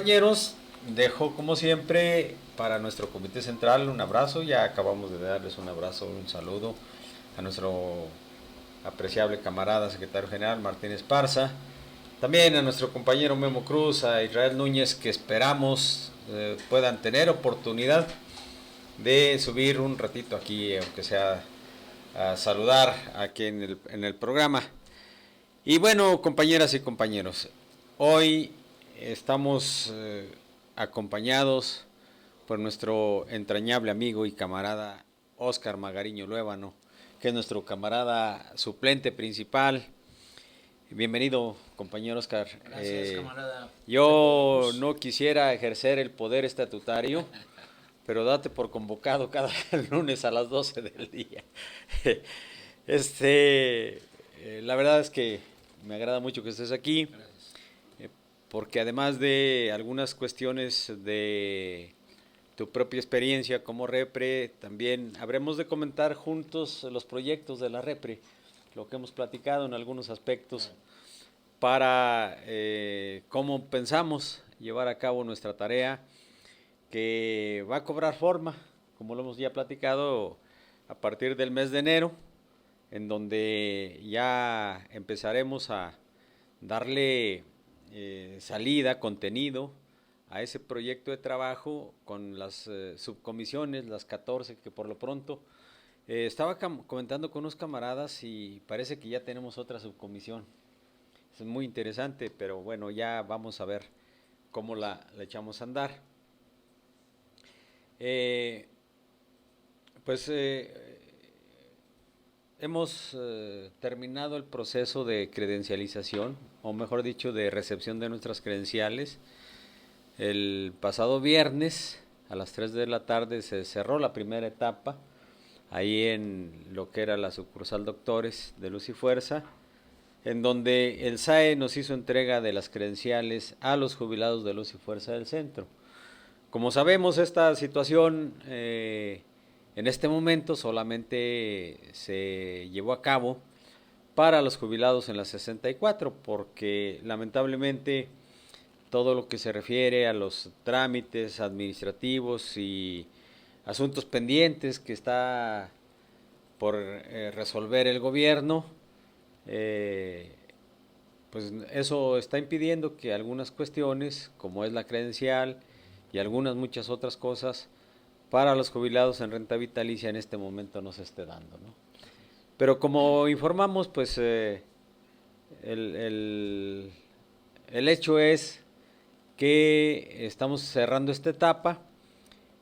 compañeros, dejo como siempre para nuestro comité central un abrazo. Ya acabamos de darles un abrazo, un saludo a nuestro apreciable camarada secretario general Martín Esparza. También a nuestro compañero Memo Cruz, a Israel Núñez, que esperamos puedan tener oportunidad de subir un ratito aquí, aunque sea a saludar aquí en el programa. Y bueno, compañeras y compañeros, hoy estamos acompañados por nuestro entrañable amigo y camarada Óscar Magariño Luébano, que es nuestro camarada suplente principal. Bienvenido, compañero Óscar. Gracias, camarada. Yo no quisiera ejercer el poder estatutario, pero date por convocado cada lunes a las 12 del día. La verdad es que me agrada mucho que estés aquí, porque además de algunas cuestiones de tu propia experiencia como repre, también habremos de comentar juntos los proyectos de la repre, lo que hemos platicado en algunos aspectos, para cómo pensamos llevar a cabo nuestra tarea, que va a cobrar forma, como lo hemos ya platicado, a partir del mes de enero, en donde ya empezaremos a darle salida, contenido a ese proyecto de trabajo con las subcomisiones, las 14 que por lo pronto estaba comentando con unos camaradas y parece que ya tenemos otra subcomisión. Es muy interesante, pero bueno, ya vamos a ver cómo la echamos a andar. Eh, pues hemos terminado el proceso de credencialización, o mejor dicho, de recepción de nuestras credenciales. El pasado viernes a las 3 de la tarde se cerró la primera etapa, ahí en lo que era la sucursal Doctores de Luz y Fuerza, en donde el SAE nos hizo entrega de las credenciales a los jubilados de Luz y Fuerza del centro. Como sabemos, esta situación en este momento solamente se llevó a cabo para los jubilados en la 64, porque lamentablemente todo lo que se refiere a los trámites administrativos y asuntos pendientes que está por resolver el gobierno, eh, pues eso está impidiendo que algunas cuestiones, como es la credencial y algunas muchas otras cosas, para los jubilados en renta vitalicia en este momento no se esté dando, ¿no? Pero como informamos, pues el, el, el hecho es que estamos cerrando esta etapa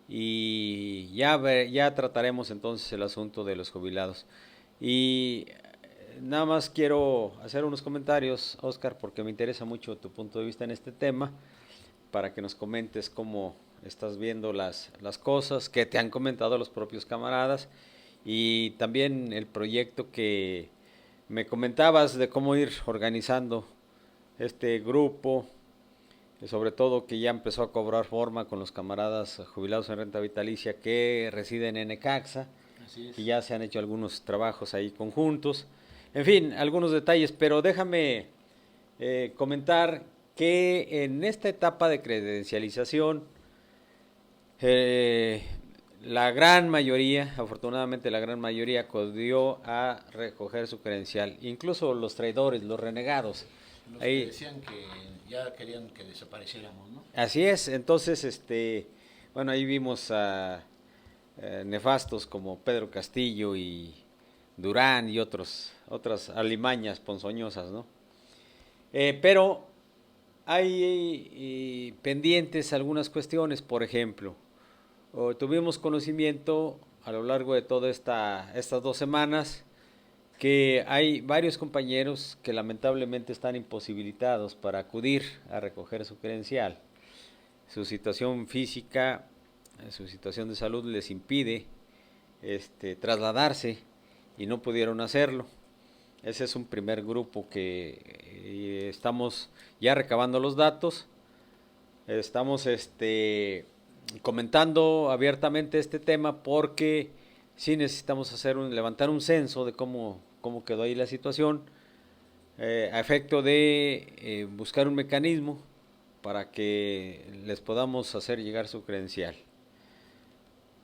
y ya trataremos entonces el asunto de los jubilados. Y nada más quiero hacer unos comentarios, Óscar, porque me interesa mucho tu punto de vista en este tema, para que nos comentes cómo estás viendo las cosas, que te han comentado los propios camaradas, y también el proyecto que me comentabas de cómo ir organizando este grupo, sobre todo que ya empezó a cobrar forma con los camaradas jubilados en renta vitalicia que residen en Necaxa, y ya se han hecho algunos trabajos ahí conjuntos. En fin, algunos detalles, pero déjame comentar que en esta etapa de credencialización, eh, la gran mayoría, afortunadamente la gran mayoría, acudió a recoger su credencial, incluso los traidores, los renegados. Los Ahí, que decían que ya querían que desapareciéramos, ¿no? así es, entonces, bueno, ahí vimos a nefastos como Pedro Castillo y Durán y otras alimañas ponzoñosas, ¿no? Pero hay pendientes algunas cuestiones, por ejemplo, tuvimos conocimiento a lo largo de todas estas 2 semanas que hay varios compañeros que lamentablemente están imposibilitados para acudir a recoger su credencial. Su situación física, su situación de salud les impide trasladarse y no pudieron hacerlo. Ese es un primer grupo que estamos ya recabando los datos. Estamos comentando abiertamente este tema porque sí necesitamos levantar un censo de cómo quedó ahí la situación, a efecto de buscar un mecanismo para que les podamos hacer llegar su credencial.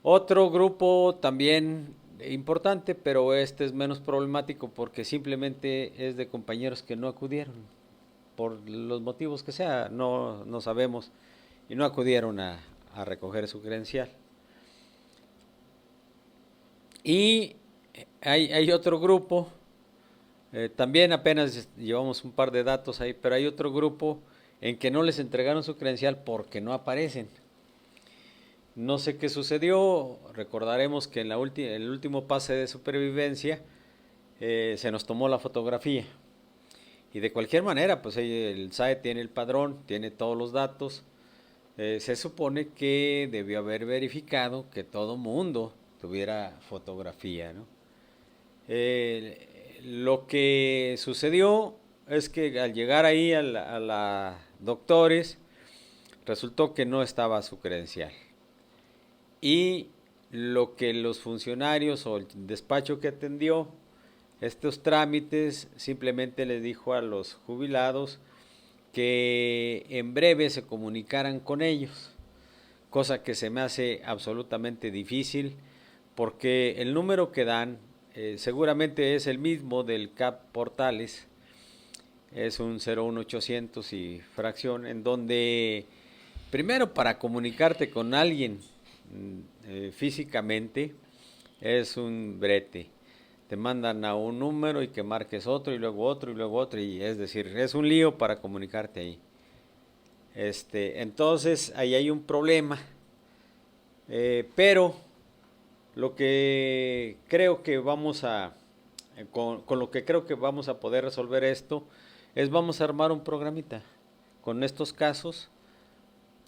Otro grupo también importante, pero este es menos problemático porque simplemente es de compañeros que no acudieron, por los motivos que sea, no sabemos, y no acudieron a recoger su credencial. Y hay otro grupo, también apenas llevamos un par de datos ahí, pero hay otro grupo en que no les entregaron su credencial porque no aparecen. No sé qué sucedió, recordaremos que en el último pase de supervivencia se nos tomó la fotografía. Y de cualquier manera, pues el SAE tiene el padrón, tiene todos los datos. Se supone que debió haber verificado que todo mundo tuviera fotografía, ¿no? Lo que sucedió es que al llegar ahí a la doctores, resultó que no estaba su credencial. Y lo que los funcionarios o el despacho que atendió estos trámites simplemente les dijo a los jubilados que en breve se comunicaran con ellos, cosa que se me hace absolutamente difícil porque el número que dan seguramente es el mismo del CAP Portales, es un 01800 y fracción, en donde primero para comunicarte con alguien físicamente es un brete. Te mandan a un número y que marques otro y luego otro y luego otro, y es decir, es un lío para comunicarte ahí. Entonces ahí hay un problema, pero lo que creo que vamos a, con lo que creo que vamos a poder resolver esto, es vamos a armar un programita con estos casos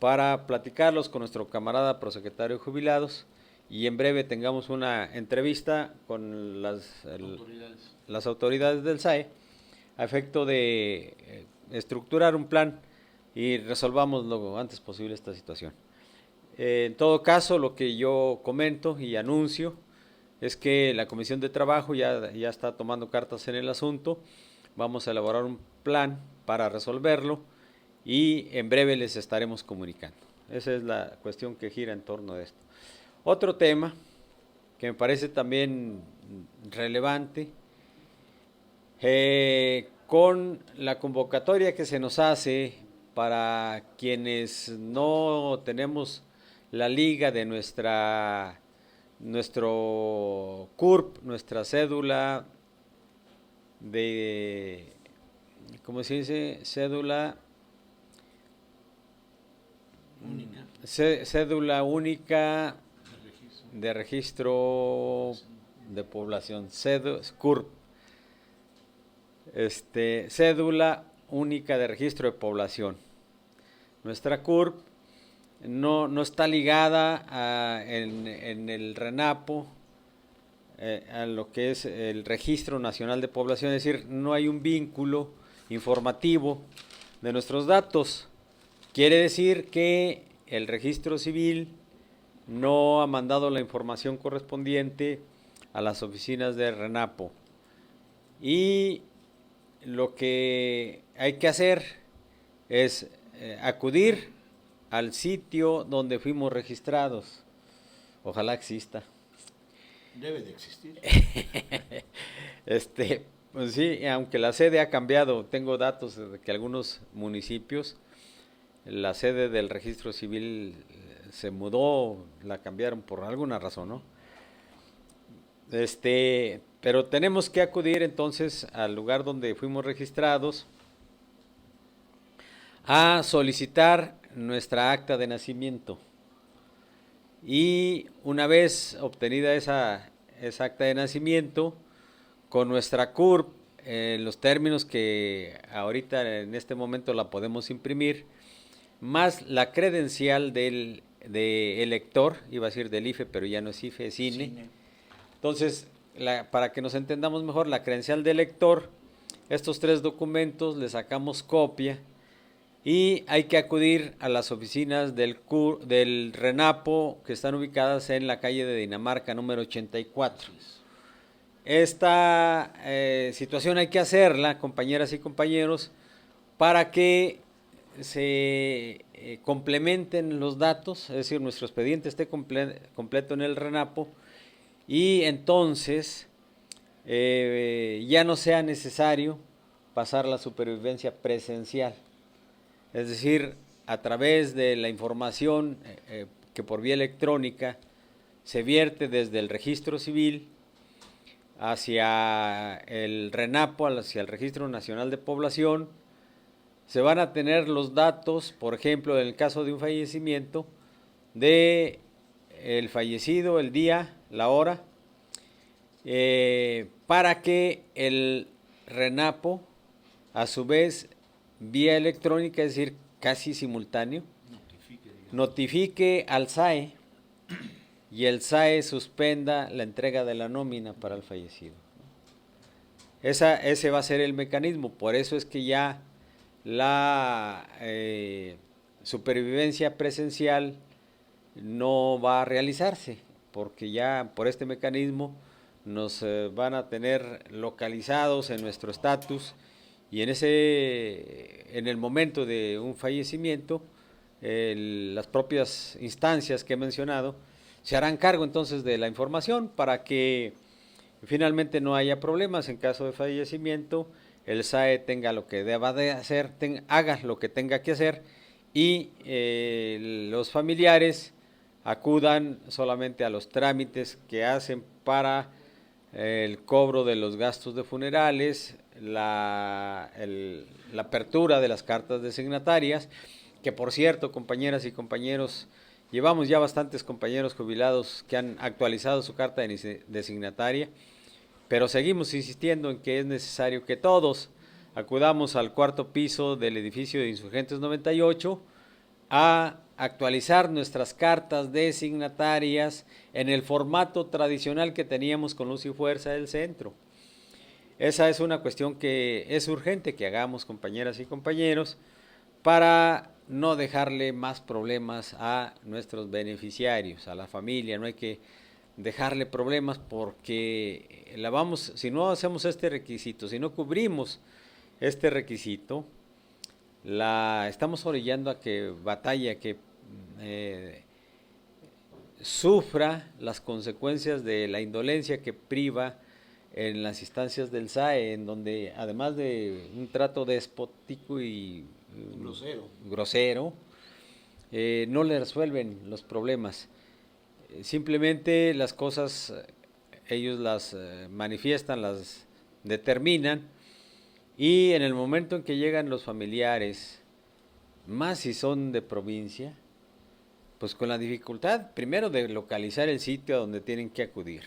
para platicarlos con nuestro camarada prosecretario de jubilados y en breve tengamos una entrevista con las autoridades del SAE a efecto de estructurar un plan y resolvamos lo antes posible esta situación. En todo caso, lo que yo comento y anuncio es que la Comisión de Trabajo ya está tomando cartas en el asunto. Vamos a elaborar un plan para resolverlo y en breve les estaremos comunicando. Esa es la cuestión que gira en torno a esto. Otro tema que me parece también relevante, con la convocatoria que se nos hace para quienes no tenemos la liga de nuestro CURP, nuestra cédula de, ¿cómo se dice? Cédula única de registro de población, CURP, cédula única de registro de población. Nuestra CURP no está ligada en el RENAPO a lo que es el Registro Nacional de Población, es decir, no hay un vínculo informativo de nuestros datos. Quiere decir que el registro civil no ha mandado la información correspondiente a las oficinas de RENAPO. Y lo que hay que hacer es acudir al sitio donde fuimos registrados. Ojalá exista. Debe de existir. Pues sí, aunque la sede ha cambiado, tengo datos de que algunos municipios, la sede del registro civil se mudó, la cambiaron por alguna razón, ¿no? Pero tenemos que acudir entonces al lugar donde fuimos registrados a solicitar nuestra acta de nacimiento. Y una vez obtenida esa acta de nacimiento, con nuestra CURP, los términos que ahorita en este momento la podemos imprimir, más la credencial de elector, iba a decir del IFE, pero ya no es IFE, es INE. Entonces, para que nos entendamos mejor, la credencial de elector, estos tres documentos le sacamos copia y hay que acudir a las oficinas del RENAPO que están ubicadas en la calle de Dinamarca número 84. Esta situación hay que hacerla, compañeras y compañeros, para que se complementen los datos, es decir, nuestro expediente esté completo en el RENAPO y entonces ya no sea necesario pasar la supervivencia presencial. Es decir, a través de la información que por vía electrónica se vierte desde el registro civil hacia el RENAPO, hacia el Registro Nacional de Población, se van a tener los datos, por ejemplo, en el caso de un fallecimiento, de el fallecido, el día, la hora, para que el RENAPO, a su vez, vía electrónica, es decir, casi simultáneo, notifique al SAE y el SAE suspenda la entrega de la nómina para el fallecido. Ese va a ser el mecanismo, por eso es que ya la supervivencia presencial no va a realizarse, porque ya por este mecanismo nos van a tener localizados en nuestro estatus y en el momento de un fallecimiento, las propias instancias que he mencionado se harán cargo entonces de la información para que finalmente no haya problemas en caso de fallecimiento. El SAE tenga lo que deba de hacer, haga lo que tenga que hacer y los familiares acudan solamente a los trámites que hacen para el cobro de los gastos de funerales, la apertura de las cartas designatarias, que por cierto, compañeras y compañeros, llevamos ya bastantes compañeros jubilados que han actualizado su carta designataria, pero seguimos insistiendo en que es necesario que todos acudamos al cuarto piso del edificio de Insurgentes 98 a actualizar nuestras cartas designatarias en el formato tradicional que teníamos con Luz y Fuerza del Centro. Esa es una cuestión que es urgente que hagamos, compañeras y compañeros, para no dejarle más problemas a nuestros beneficiarios, a la familia. No hay que dejarle problemas porque si no hacemos este requisito, si no cubrimos este requisito, estamos orillando a que batalla, que sufra las consecuencias de la indolencia que priva en las instancias del SAE, en donde además de un trato despótico y grosero no le resuelven los problemas. Simplemente las cosas ellos las manifiestan, las determinan y en el momento en que llegan los familiares, más si son de provincia, pues con la dificultad primero de localizar el sitio a donde tienen que acudir,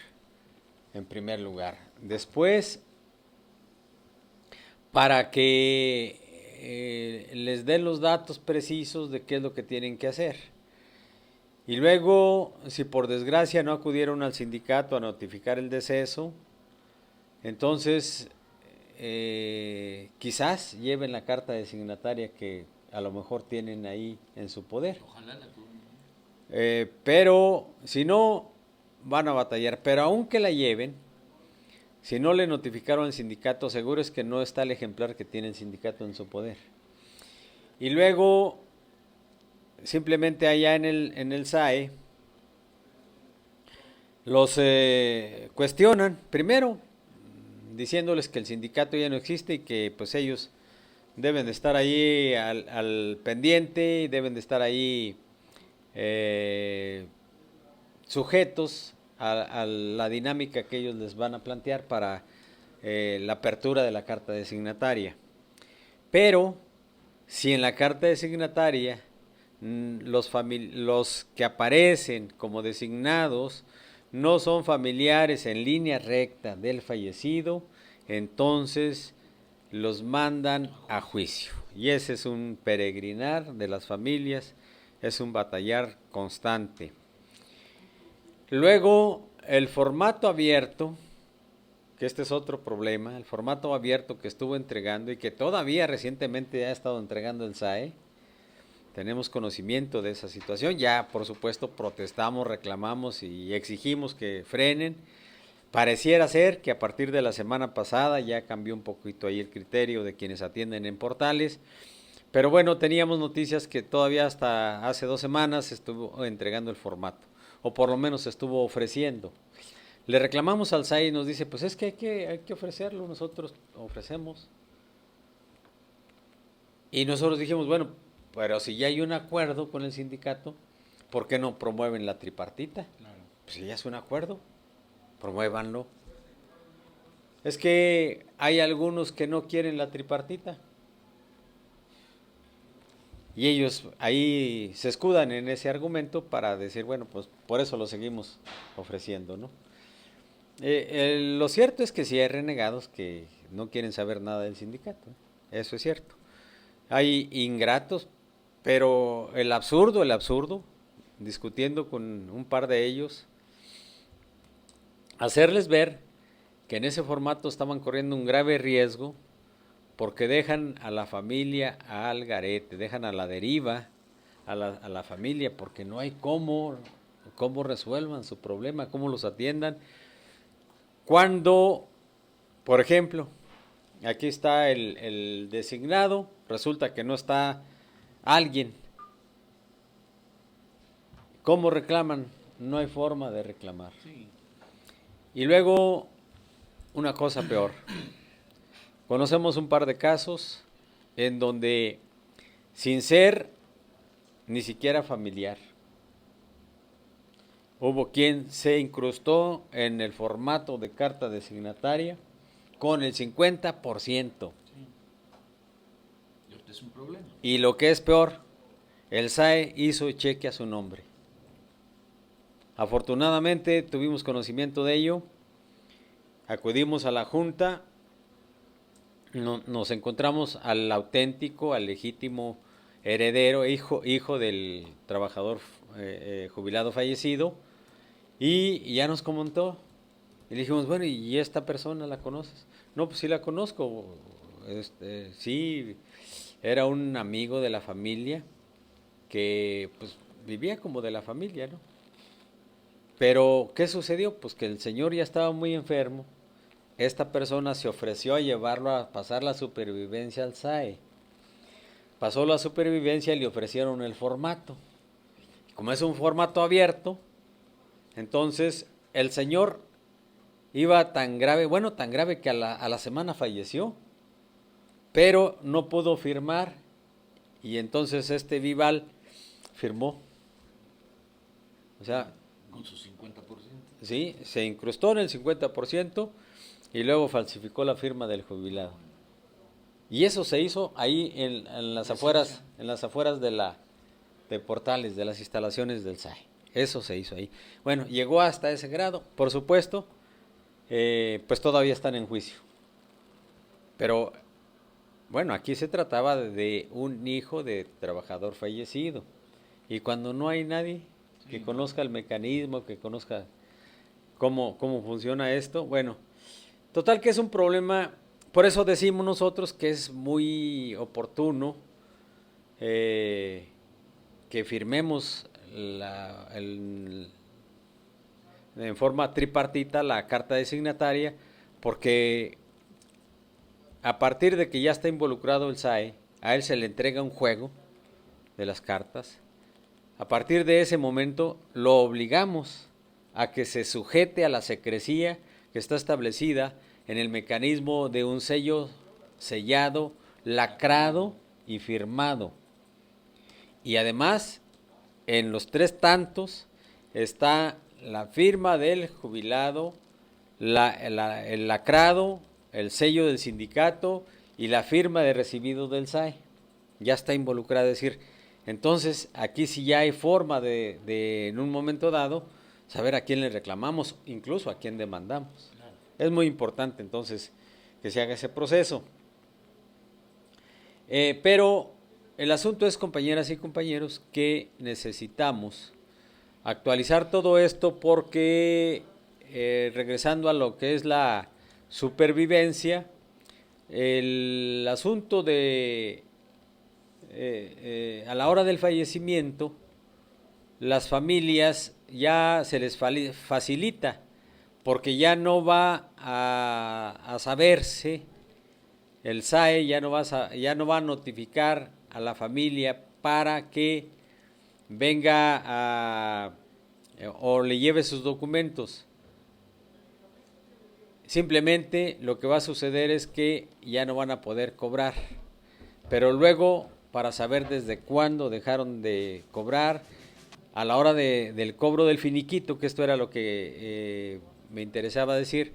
en primer lugar. Después, para que les den los datos precisos de qué es lo que tienen que hacer. Y luego, si por desgracia no acudieron al sindicato a notificar el deceso, entonces quizás lleven la carta designataria que a lo mejor tienen ahí en su poder. Ojalá la tuvieran. Pero si no, van a batallar. Pero aunque la lleven, si no le notificaron al sindicato, seguro es que no está el ejemplar que tiene el sindicato en su poder. Y luego, simplemente allá en el SAE, los cuestionan, primero, diciéndoles que el sindicato ya no existe y que pues ellos deben de estar ahí al pendiente y deben de estar ahí sujetos a la dinámica que ellos les van a plantear para la apertura de la carta designataria. Pero si en la carta designataria los que aparecen como designados no son familiares en línea recta del fallecido, entonces los mandan a juicio. Y ese es un peregrinar de las familias, es un batallar constante. Luego, el formato abierto, que este es otro problema, el formato abierto que estuvo entregando y que todavía recientemente ha estado entregando el SAE, tenemos conocimiento de esa situación, ya por supuesto protestamos, reclamamos y exigimos que frenen. Pareciera ser que a partir de la semana pasada ya cambió un poquito ahí el criterio de quienes atienden en portales, Pero bueno, teníamos noticias que todavía hasta hace 2 semanas estuvo entregando el formato, o por lo menos estuvo ofreciendo. Le reclamamos al SAI y nos dice, pues es que hay que ofrecerlo, nosotros ofrecemos. Y nosotros dijimos, bueno, pero si ya hay un acuerdo con el sindicato, ¿por qué no promueven la tripartita? Claro. Pues si ya es un acuerdo, promuévanlo. Es que hay algunos que no quieren la tripartita. Y ellos ahí se escudan en ese argumento para decir, bueno, pues por eso lo seguimos ofreciendo, ¿no? Lo cierto es que sí hay renegados que no quieren saber nada del sindicato, eso es cierto. Hay ingratos, pero el absurdo, discutiendo con un par de ellos, hacerles ver que en ese formato estaban corriendo un grave riesgo porque dejan a la familia al garete, dejan a la deriva a la familia porque no hay cómo resuelvan su problema, cómo los atiendan. Cuando, por ejemplo, aquí está el designado, resulta que no está alguien. ¿Cómo reclaman? No hay forma de reclamar. Sí. Y luego, una cosa peor. Conocemos un par de casos en donde, sin ser ni siquiera familiar, hubo quien se incrustó en el formato de carta designataria con el 50%. Sí. Y ahorita es un problema. Y lo que es peor, el SAE hizo cheque a su nombre. Afortunadamente tuvimos conocimiento de ello, acudimos a la junta, nos encontramos al auténtico, al legítimo heredero, hijo del trabajador jubilado fallecido, y ya nos comentó. Y le dijimos, bueno, ¿y esta persona la conoces? No, pues sí la conozco. Sí, era un amigo de la familia que pues vivía como de la familia, ¿no? Pero, ¿qué sucedió? Pues que el señor ya estaba muy enfermo. Esta persona se ofreció a llevarlo a pasar la supervivencia al SAE. Pasó la supervivencia y le ofrecieron el formato. Como es un formato abierto, entonces el señor iba tan grave, bueno, tan grave que a la semana falleció, pero no pudo firmar y entonces este Vival firmó. O sea, Con su 50%. sí, se incrustó en el 50% y luego falsificó la firma del jubilado. Y eso se hizo ahí en las afueras, de Portales, de las instalaciones del SAE. Eso se hizo ahí. Bueno, llegó hasta ese grado, por supuesto, pues todavía están en juicio. Pero, bueno, aquí se trataba de un hijo de trabajador fallecido. Y cuando no hay nadie que conozca el mecanismo, que conozca cómo funciona esto, bueno, total que es un problema. Por eso decimos nosotros que es muy oportuno que firmemos en forma tripartita la carta designataria, porque a partir de que ya está involucrado el SAE, a él se le entrega un juego de las cartas. A partir de ese momento lo obligamos a que se sujete a la secrecía que está establecida en el mecanismo de un sello sellado, lacrado y firmado. Y además, en los 3 tantos está la firma del jubilado, el lacrado, el sello del sindicato y la firma de recibido del SAE. Ya está involucrada, es decir, entonces aquí sí ya hay forma de en un momento dado saber a quién le reclamamos, incluso a quién demandamos. Claro. Es muy importante entonces que se haga ese proceso. Pero el asunto es, compañeras y compañeros, que necesitamos actualizar todo esto porque, regresando a lo que es la supervivencia, el asunto de a la hora del fallecimiento, las familias ya se les facilita porque ya no va a saberse, el SAE ya no va a notificar a la familia para que venga o le lleve sus documentos. Simplemente lo que va a suceder es que ya no van a poder cobrar, pero luego para saber desde cuándo dejaron de cobrar, a la hora del cobro del finiquito, que esto era lo que me interesaba decir,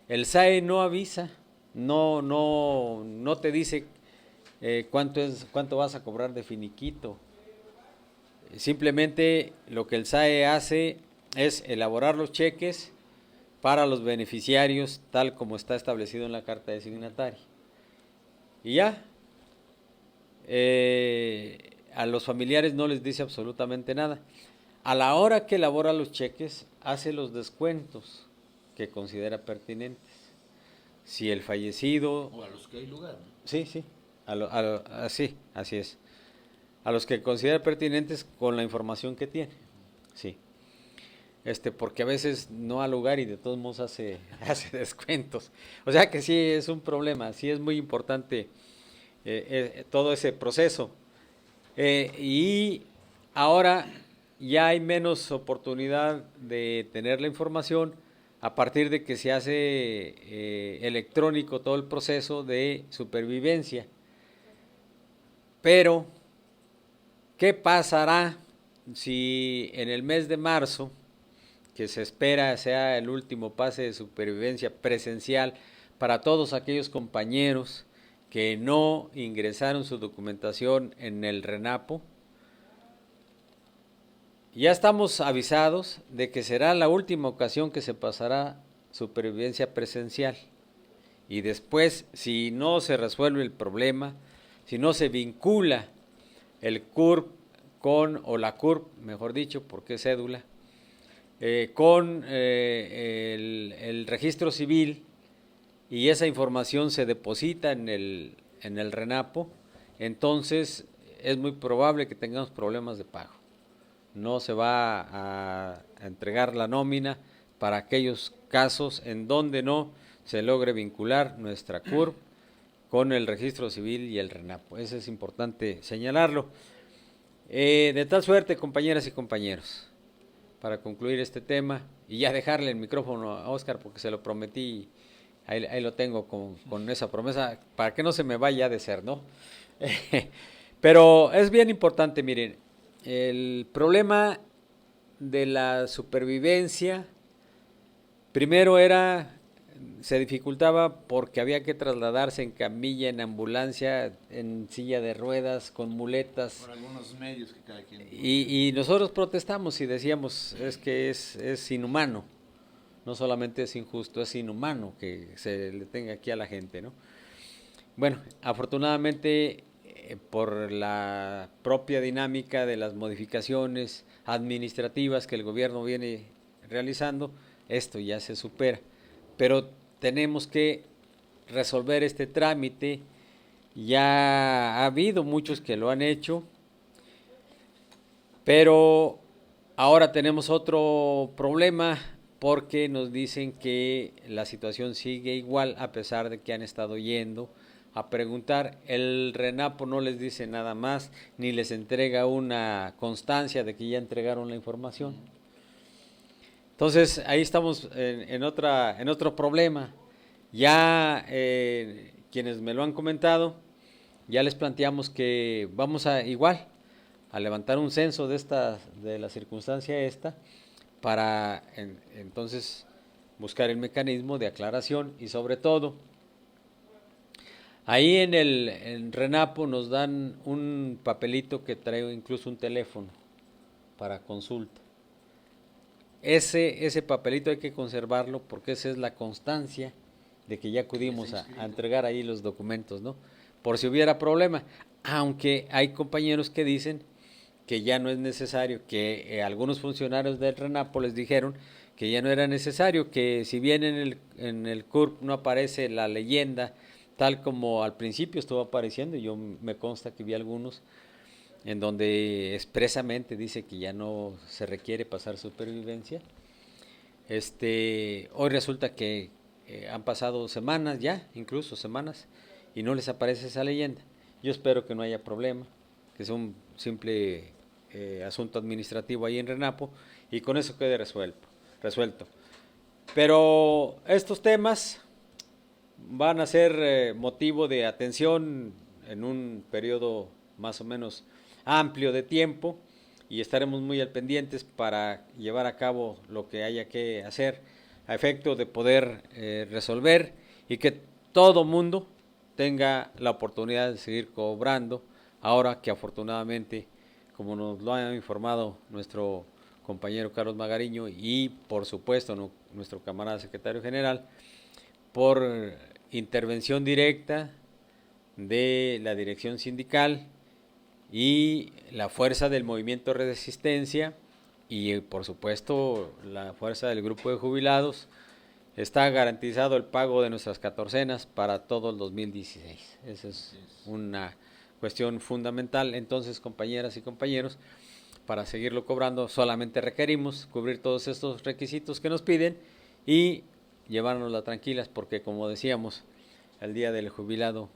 el SAE no avisa, no te dice cuánto vas a cobrar de finiquito. Simplemente lo que el SAE hace es elaborar los cheques para los beneficiarios tal como está establecido en la carta de signatario. Y ya, a los familiares no les dice absolutamente nada. A la hora que elabora los cheques, hace los descuentos que considera pertinentes. Si el fallecido... O a los que hay lugar, ¿no? Sí, sí, así es. A los que considera pertinentes con la información que tiene. Sí. Porque a veces no ha lugar y de todos modos hace descuentos. O sea que sí es un problema, sí es muy importante todo ese proceso. Y ahora ya hay menos oportunidad de tener la información a partir de que se hace electrónico todo el proceso de supervivencia. Pero, ¿qué pasará si en el mes de marzo, que se espera sea el último pase de supervivencia presencial para todos aquellos compañeros que no ingresaron su documentación en el RENAPO? Ya estamos avisados de que será la última ocasión que se pasará supervivencia presencial. Y después, si no se resuelve el problema, si no se vincula el CURP o la CURP, mejor dicho, porque es cédula, con el registro civil, y esa información se deposita en el RENAPO, entonces es muy probable que tengamos problemas de pago. No se va a entregar la nómina para aquellos casos en donde no se logre vincular nuestra CURP con el registro civil y el RENAPO. Eso es importante señalarlo. De tal suerte, compañeras y compañeros, para concluir este tema y ya dejarle el micrófono a Óscar porque se lo prometí, ahí lo tengo con esa promesa, para que no se me vaya de ser, ¿no? Pero es bien importante, miren, el problema de la supervivencia, primero se dificultaba porque había que trasladarse en camilla, en ambulancia, en silla de ruedas, con muletas. Por algunos medios que cada quien... Y nosotros protestamos y decíamos, es que es inhumano, no solamente es injusto, es inhumano que se le tenga aquí a la gente, ¿no? Bueno, afortunadamente por la propia dinámica de las modificaciones administrativas que el gobierno viene realizando, esto ya se supera. Pero tenemos que resolver este trámite, ya ha habido muchos que lo han hecho, pero ahora tenemos otro problema porque nos dicen que la situación sigue igual a pesar de que han estado yendo a preguntar. El RENAPO no les dice nada más, ni les entrega una constancia de que ya entregaron la información. Entonces ahí estamos en otro problema. Ya quienes me lo han comentado, ya les planteamos que vamos a levantar un censo de la circunstancia esta, para entonces buscar el mecanismo de aclaración y sobre todo, ahí en RENAPO nos dan un papelito que trae incluso un teléfono para consulta. Ese papelito hay que conservarlo porque esa es la constancia de que ya acudimos a entregar ahí los documentos, ¿no? Por si hubiera problema, aunque hay compañeros que dicen que ya no es necesario, que algunos funcionarios del RENAPO les dijeron que ya no era necesario, que si bien en el CURP no aparece la leyenda tal como al principio estuvo apareciendo, yo me consta que vi algunos en donde expresamente dice que ya no se requiere pasar supervivencia. Hoy resulta que han pasado semanas ya, incluso semanas, y no les aparece esa leyenda. Yo espero que no haya problema, que sea un simple asunto administrativo ahí en RENAPO, y con eso quede resuelto. Pero estos temas van a ser motivo de atención en un periodo más o menos amplio de tiempo, y estaremos muy al pendientes para llevar a cabo lo que haya que hacer a efecto de poder resolver y que todo mundo tenga la oportunidad de seguir cobrando, ahora que afortunadamente, como nos lo ha informado nuestro compañero Carlos Magariño y por supuesto nuestro camarada secretario general, por intervención directa de la dirección sindical y la fuerza del movimiento de resistencia y por supuesto la fuerza del grupo de jubilados, está garantizado el pago de nuestras catorcenas para todo el 2016. Esa es una cuestión fundamental. Entonces, compañeras y compañeros, para seguirlo cobrando solamente requerimos cubrir todos estos requisitos que nos piden y llevárnosla tranquilas, porque como decíamos, el día del jubilado,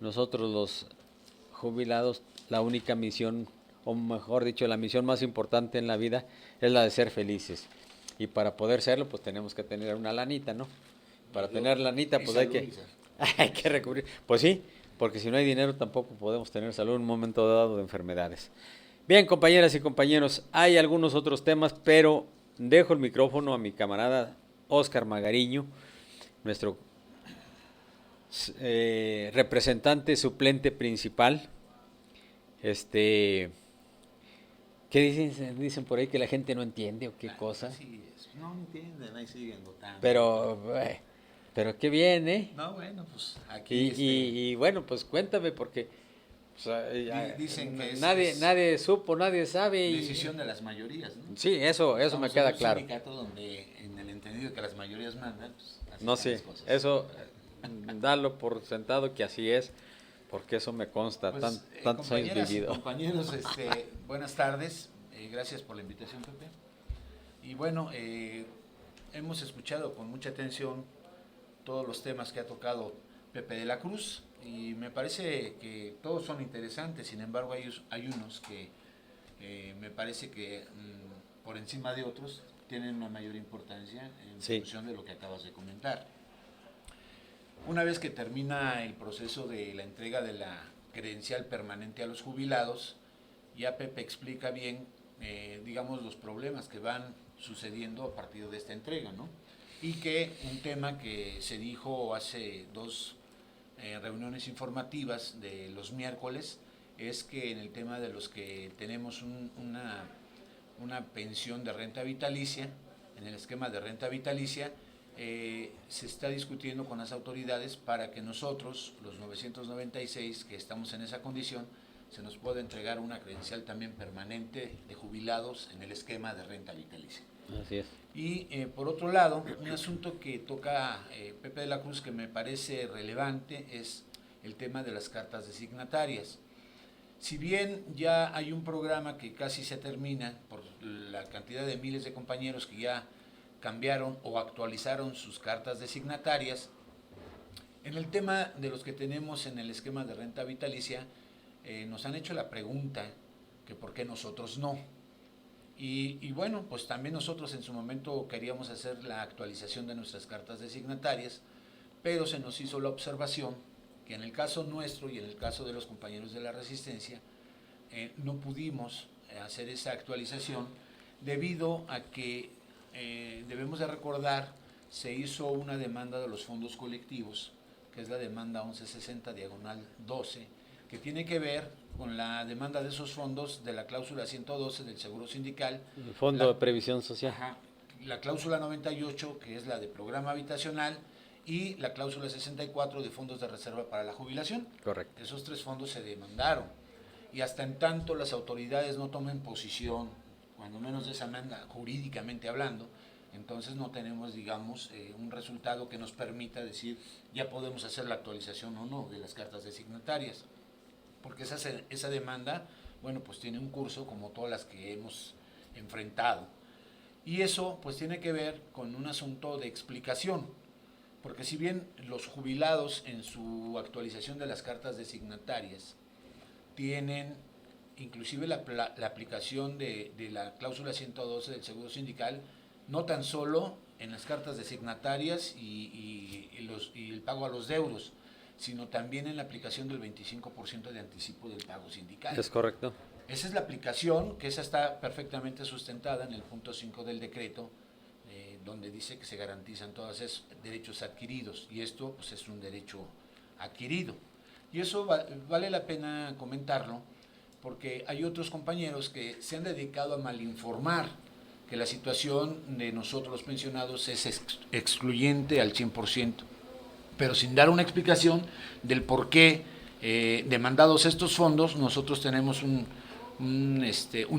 nosotros los jubilados, la única misión, o mejor dicho, la misión más importante en la vida es la de ser felices. Y para poder serlo, pues tenemos que tener una lanita, ¿no? Para tener lanita, pues hay que recurrir. Pues sí, porque si no hay dinero tampoco podemos tener salud en un momento dado de enfermedades. Bien, compañeras y compañeros, hay algunos otros temas, pero dejo el micrófono a mi camarada Óscar Magariño, nuestro representante suplente principal. ¿Qué dicen por ahí que la gente no entiende o qué cosa? Sí, no entienden, ahí siguen votando. Pero qué bien, ¿eh? No, bueno, pues aquí y bueno, pues cuéntame porque dicen que nadie supo, nadie sabe. Decisión de las mayorías, ¿no? Sí, eso me queda claro. En un sindicato donde, en el entendido que las mayorías mandan, pues así no, están sí, las cosas. eso, dalo por sentado que así es, porque eso me consta, Pues, tantos años vivido. Compañeros, buenas tardes, gracias por la invitación, Pepe. Y bueno, hemos escuchado con mucha atención todos los temas que ha tocado Pepe de la Cruz y me parece que todos son interesantes. Sin embargo, hay unos que me parece que por encima de otros tienen una mayor importancia en función de lo que acabas de comentar. Una vez que termina el proceso de la entrega de la credencial permanente a los jubilados, ya Pepe explica bien, digamos, los problemas que van sucediendo a partir de esta entrega, ¿no? Y que un tema que se dijo hace dos reuniones informativas de los miércoles es que en el tema de los que tenemos una pensión de renta vitalicia, en el esquema de renta vitalicia, se está discutiendo con las autoridades para que nosotros, los 996 que estamos en esa condición, se nos pueda entregar una credencial también permanente de jubilados en el esquema de renta vitalicia. Así es. Y por otro lado, un asunto que toca Pepe de la Cruz que me parece relevante es el tema de las cartas designatarias. Si bien ya hay un programa que casi se termina por la cantidad de miles de compañeros que ya cambiaron o actualizaron sus cartas designatarias, en el tema de los que tenemos en el esquema de renta vitalicia, nos han hecho la pregunta que por qué nosotros no. Y bueno, pues también nosotros en su momento queríamos hacer la actualización de nuestras cartas designatarias, pero se nos hizo la observación que en el caso nuestro y en el caso de los compañeros de la Resistencia, no pudimos hacer esa actualización debido a que, debemos de recordar, se hizo una demanda de los fondos colectivos, que es la demanda 1160/12, que tiene que ver con la demanda de esos fondos de la cláusula 112 del Seguro Sindical. El Fondo de Previsión Social. Ajá, la cláusula 98, que es la de Programa Habitacional, y la cláusula 64 de Fondos de Reserva para la Jubilación. Correcto. Esos tres fondos se demandaron. Y hasta en tanto las autoridades no tomen posición, cuando menos de esa demanda, jurídicamente hablando, entonces no tenemos, digamos, un resultado que nos permita decir ya podemos hacer la actualización o no de las cartas designatarias. Porque esa demanda, bueno, pues tiene un curso como todas las que hemos enfrentado. Y eso pues tiene que ver con un asunto de explicación, porque si bien los jubilados en su actualización de las cartas designatarias tienen inclusive la aplicación de la cláusula 112 del seguro sindical, no tan solo en las cartas de signatarias y el pago a los deudos, sino también en la aplicación del 25% de anticipo del pago sindical. Es correcto. Esa es la aplicación, que esa está perfectamente sustentada en el punto 5 del decreto, donde dice que se garantizan todos esos derechos adquiridos, y esto pues es un derecho adquirido. Y eso vale la pena comentarlo, porque hay otros compañeros que se han dedicado a malinformar que la situación de nosotros los pensionados es excluyente al 100%, pero sin dar una explicación del por qué, demandados estos fondos, nosotros tenemos un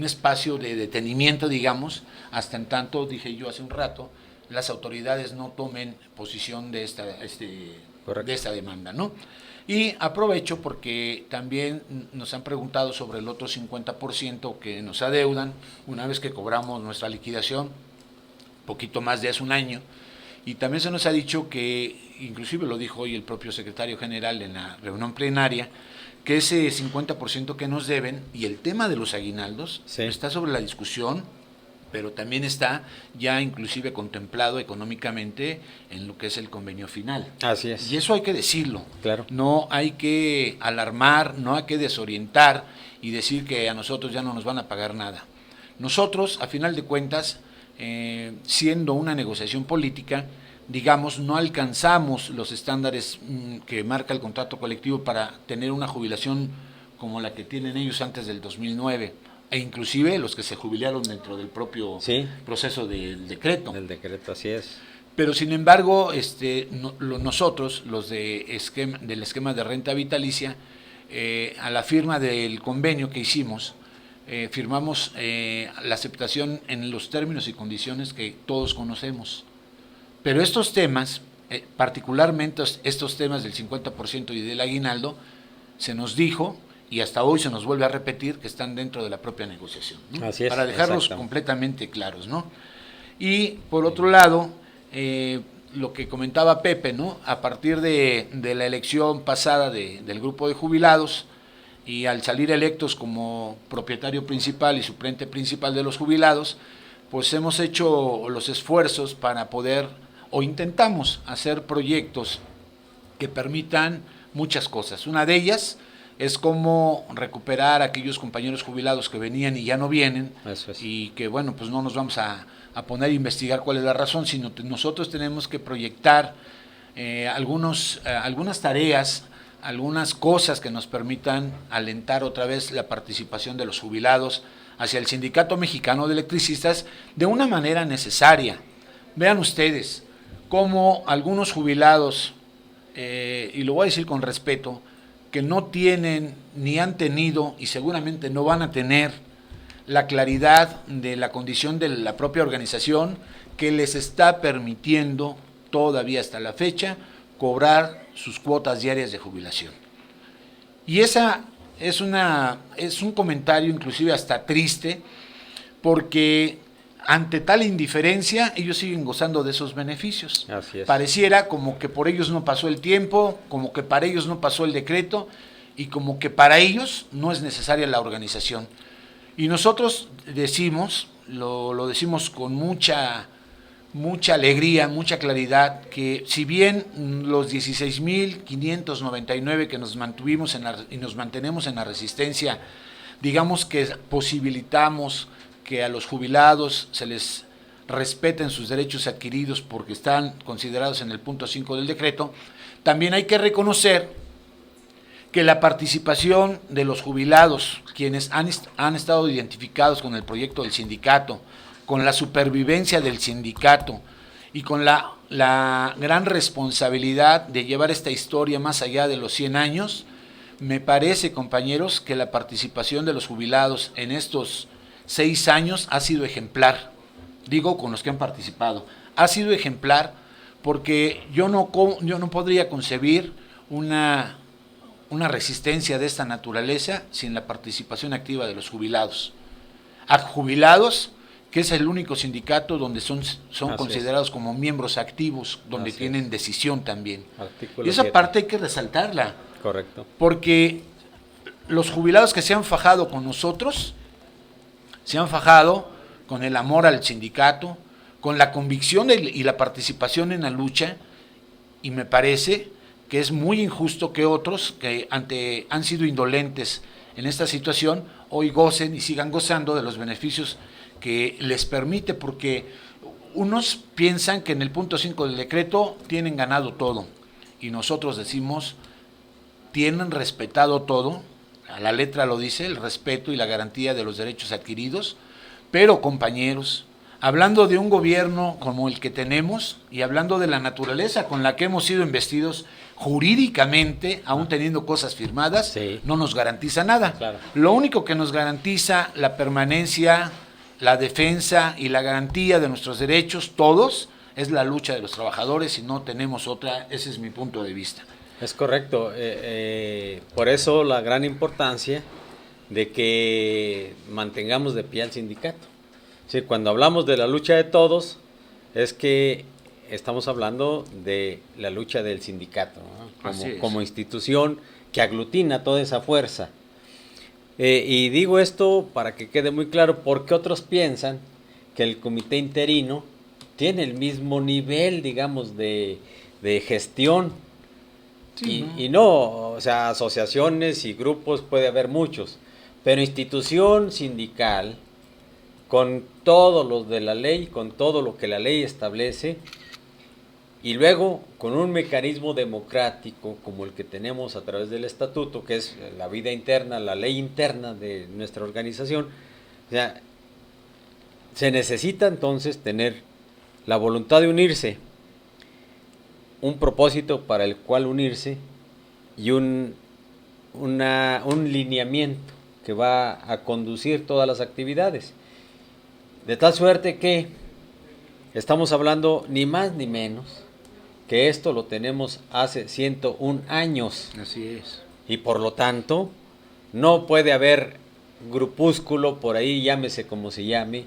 espacio de detenimiento, digamos, hasta en tanto, dije yo hace un rato, las autoridades no tomen posición de esta demanda, ¿no? Y aprovecho porque también nos han preguntado sobre el otro 50% que nos adeudan una vez que cobramos nuestra liquidación, poquito más de hace un año, y también se nos ha dicho que, inclusive lo dijo hoy el propio secretario general en la reunión plenaria, que ese 50% que nos deben y el tema de los aguinaldos está sobre la discusión, pero también está ya inclusive contemplado económicamente en lo que es el convenio final. Así es. Y eso hay que decirlo. Claro. No hay que alarmar, no hay que desorientar y decir que a nosotros ya no nos van a pagar nada. Nosotros, a final de cuentas, siendo una negociación política, digamos, no alcanzamos los estándares que marca el contrato colectivo para tener una jubilación como la que tienen ellos antes del 2009, e inclusive los que se jubilaron dentro del propio proceso del decreto. Del decreto, así es. Pero sin embargo, nosotros, los del esquema de renta vitalicia, a la firma del convenio que hicimos, firmamos la aceptación en los términos y condiciones que todos conocemos. Pero estos temas, particularmente estos temas del 50% y del aguinaldo, se nos dijo, y hasta hoy se nos vuelve a repetir, que están dentro de la propia negociación, ¿no? Así es, para dejarlos exacto. completamente claros, ¿no? Y por otro lado, lo que comentaba Pepe, ¿no? A partir de la elección pasada del grupo de jubilados, y al salir electos como propietario principal y suplente principal de los jubilados, pues hemos hecho los esfuerzos para poder, o intentamos hacer proyectos que permitan muchas cosas. Una de ellas es cómo recuperar a aquellos compañeros jubilados que venían y ya no vienen. Eso es. Y que bueno, pues no nos vamos a poner a investigar cuál es la razón, sino que nosotros tenemos que proyectar algunas tareas, algunas cosas que nos permitan alentar otra vez la participación de los jubilados hacia el Sindicato Mexicano de Electricistas de una manera necesaria. Vean ustedes cómo algunos jubilados, y lo voy a decir con respeto, que no tienen ni han tenido y seguramente no van a tener la claridad de la condición de la propia organización que les está permitiendo todavía hasta la fecha cobrar sus cuotas diarias de jubilación. Y esa es un comentario inclusive hasta triste, porque ante tal indiferencia ellos siguen gozando de esos beneficios. Así es. Pareciera como que por ellos no pasó el tiempo, como que para ellos no pasó el decreto y como que para ellos no es necesaria la organización. Y nosotros decimos, lo decimos con mucha alegría, mucha claridad, que si bien los 16.599 que nos mantuvimos y nos mantenemos en la resistencia, digamos que posibilitamos que a los jubilados se les respeten sus derechos adquiridos porque están considerados en el punto 5 del decreto, también hay que reconocer que la participación de los jubilados, quienes han estado identificados con el proyecto del sindicato, con la supervivencia del sindicato y con la gran responsabilidad de llevar esta historia más allá de los 100 años, me parece, compañeros, que la participación de los jubilados en estos 6 años ha sido ejemplar. Digo, con los que han participado, ha sido ejemplar porque yo no podría concebir una resistencia de esta naturaleza sin la participación activa de los jubilados. A jubilados, que es el único sindicato donde son considerados como miembros activos, donde tienen decisión también. Artículo y esa 7. parte hay que resaltarla. Correcto. Porque los jubilados que se han fajado con nosotros, se han fajado con el amor al sindicato, con la convicción y la participación en la lucha, y me parece que es muy injusto que otros que han sido indolentes en esta situación hoy gocen y sigan gozando de los beneficios que les permite, porque unos piensan que en el punto 5 del decreto tienen ganado todo, y nosotros decimos, tienen respetado todo, a la letra lo dice, el respeto y la garantía de los derechos adquiridos, pero compañeros, hablando de un gobierno como el que tenemos y hablando de la naturaleza con la que hemos sido investidos jurídicamente, aún teniendo cosas firmadas, sí, no nos garantiza nada. Claro. Lo único que nos garantiza la permanencia, la defensa y la garantía de nuestros derechos, todos, es la lucha de los trabajadores, y no tenemos otra. Ese es mi punto de vista. Es correcto. Por eso la gran importancia de que mantengamos de pie al sindicato. Sí, cuando hablamos de la lucha de todos, es que estamos hablando de la lucha del sindicato, ¿no? Como institución que aglutina toda esa fuerza. Y digo esto para que quede muy claro, porque otros piensan que el comité interino tiene el mismo nivel, digamos, de gestión. Sí, y no, o sea, asociaciones y grupos puede haber muchos, pero institución sindical, con todo lo de la ley, con todo lo que la ley establece, y luego con un mecanismo democrático como el que tenemos a través del estatuto, que es la vida interna, la ley interna de nuestra organización, o sea, se necesita entonces tener la voluntad de unirse, un propósito para el cual unirse y un lineamiento que va a conducir todas las actividades. De tal suerte que estamos hablando ni más ni menos que esto lo tenemos hace 101 años. Así es. Y por lo tanto, no puede haber grupúsculo, por ahí llámese como se llame,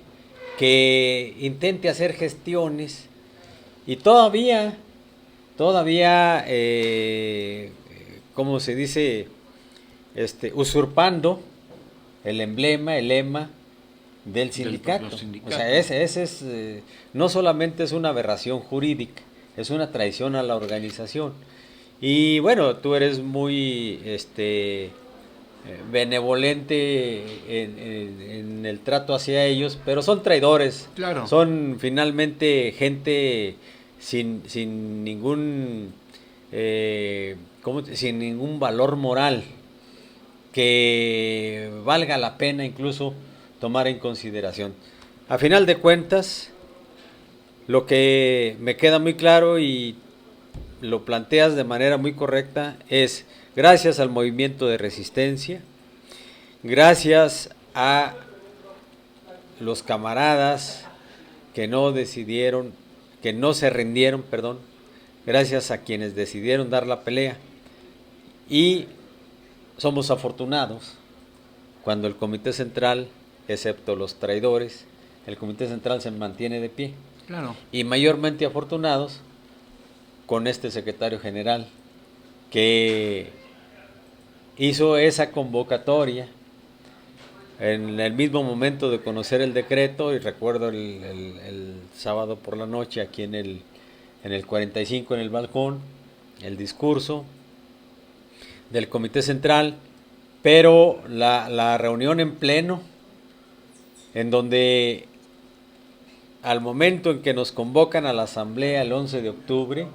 que intente hacer gestiones y todavía, ¿cómo se dice? Usurpando el emblema, el lema del sindicato. O sea, ese es, no solamente es una aberración jurídica, es una traición a la organización. Y bueno, tú eres muy benevolente en el trato hacia ellos, pero son traidores. Claro. Son finalmente gente sin ningún sin ningún valor moral que valga la pena incluso tomar en consideración. A final de cuentas, lo que me queda muy claro y lo planteas de manera muy correcta es, gracias al movimiento de resistencia, gracias a los camaradas que no se rindieron, gracias a quienes decidieron dar la pelea, y somos afortunados cuando el Comité Central, excepto los traidores, el Comité Central se mantiene de pie. Claro. Y mayormente afortunados con este secretario general que hizo esa convocatoria en el mismo momento de conocer el decreto, y recuerdo el sábado por la noche aquí en el 45 en el balcón, el discurso del Comité Central, pero la reunión en pleno, en donde al momento en que nos convocan a la asamblea el 11 de octubre,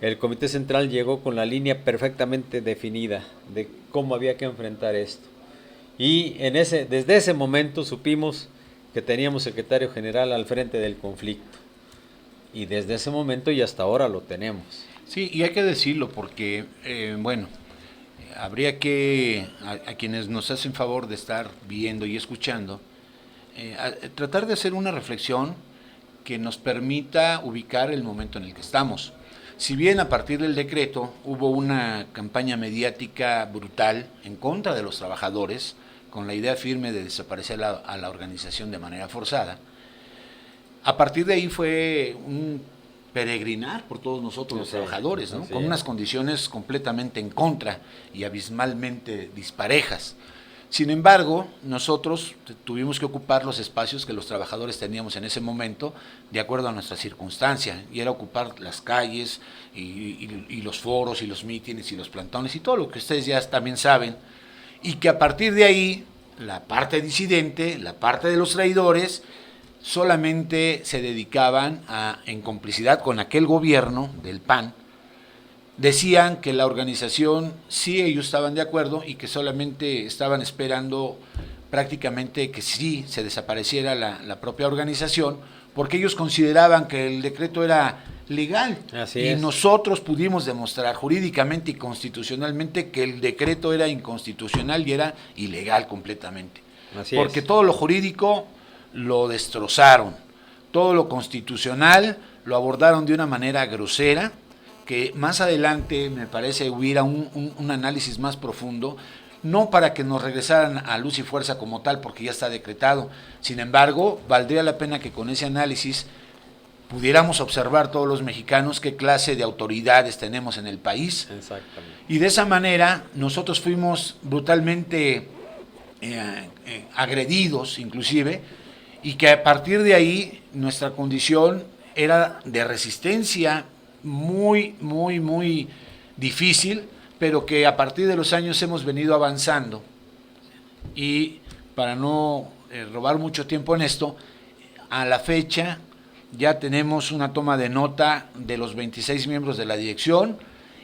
el Comité Central llegó con la línea perfectamente definida de cómo había que enfrentar esto. Y desde ese momento supimos que teníamos secretario general al frente del conflicto. Y desde ese momento y hasta ahora lo tenemos. Sí, y hay que decirlo porque, habría que, a quienes nos hacen favor de estar viendo y escuchando, tratar de hacer una reflexión que nos permita ubicar el momento en el que estamos. Si bien a partir del decreto hubo una campaña mediática brutal en contra de los trabajadores, con la idea firme de desaparecer a la organización de manera forzada, a partir de ahí fue peregrinar por todos nosotros los Sí, trabajadores, ¿no? así Con es. unas condiciones completamente en contra y abismalmente disparejas. Sin embargo, nosotros tuvimos que ocupar los espacios que los trabajadores teníamos en ese momento de acuerdo a nuestra circunstancia, y era ocupar las calles y los foros y los mítines y los plantones y todo lo que ustedes ya también saben, y que a partir de ahí la parte disidente, la parte de los traidores, solamente se dedicaban a, en complicidad con aquel gobierno del PAN, decían que la organización, sí, ellos estaban de acuerdo y que solamente estaban esperando prácticamente que sí se desapareciera la propia organización, porque ellos consideraban que el decreto era legal. Así y es. nosotros pudimos demostrar jurídicamente y constitucionalmente que el decreto era inconstitucional y era ilegal completamente. Así Porque es. todo lo jurídico lo destrozaron, todo lo constitucional lo abordaron de una manera grosera, que más adelante me parece hubiera un análisis más profundo, no para que nos regresaran a luz y fuerza como tal, porque ya está decretado. Sin embargo, valdría la pena que con ese análisis pudiéramos observar todos los mexicanos qué clase de autoridades tenemos en el país. Exactamente. Y de esa manera nosotros fuimos brutalmente agredidos inclusive, y que a partir de ahí nuestra condición era de resistencia muy, muy, muy difícil, pero que a partir de los años hemos venido avanzando. Y para no robar mucho tiempo en esto, a la fecha ya tenemos una toma de nota de los 26 miembros de la dirección,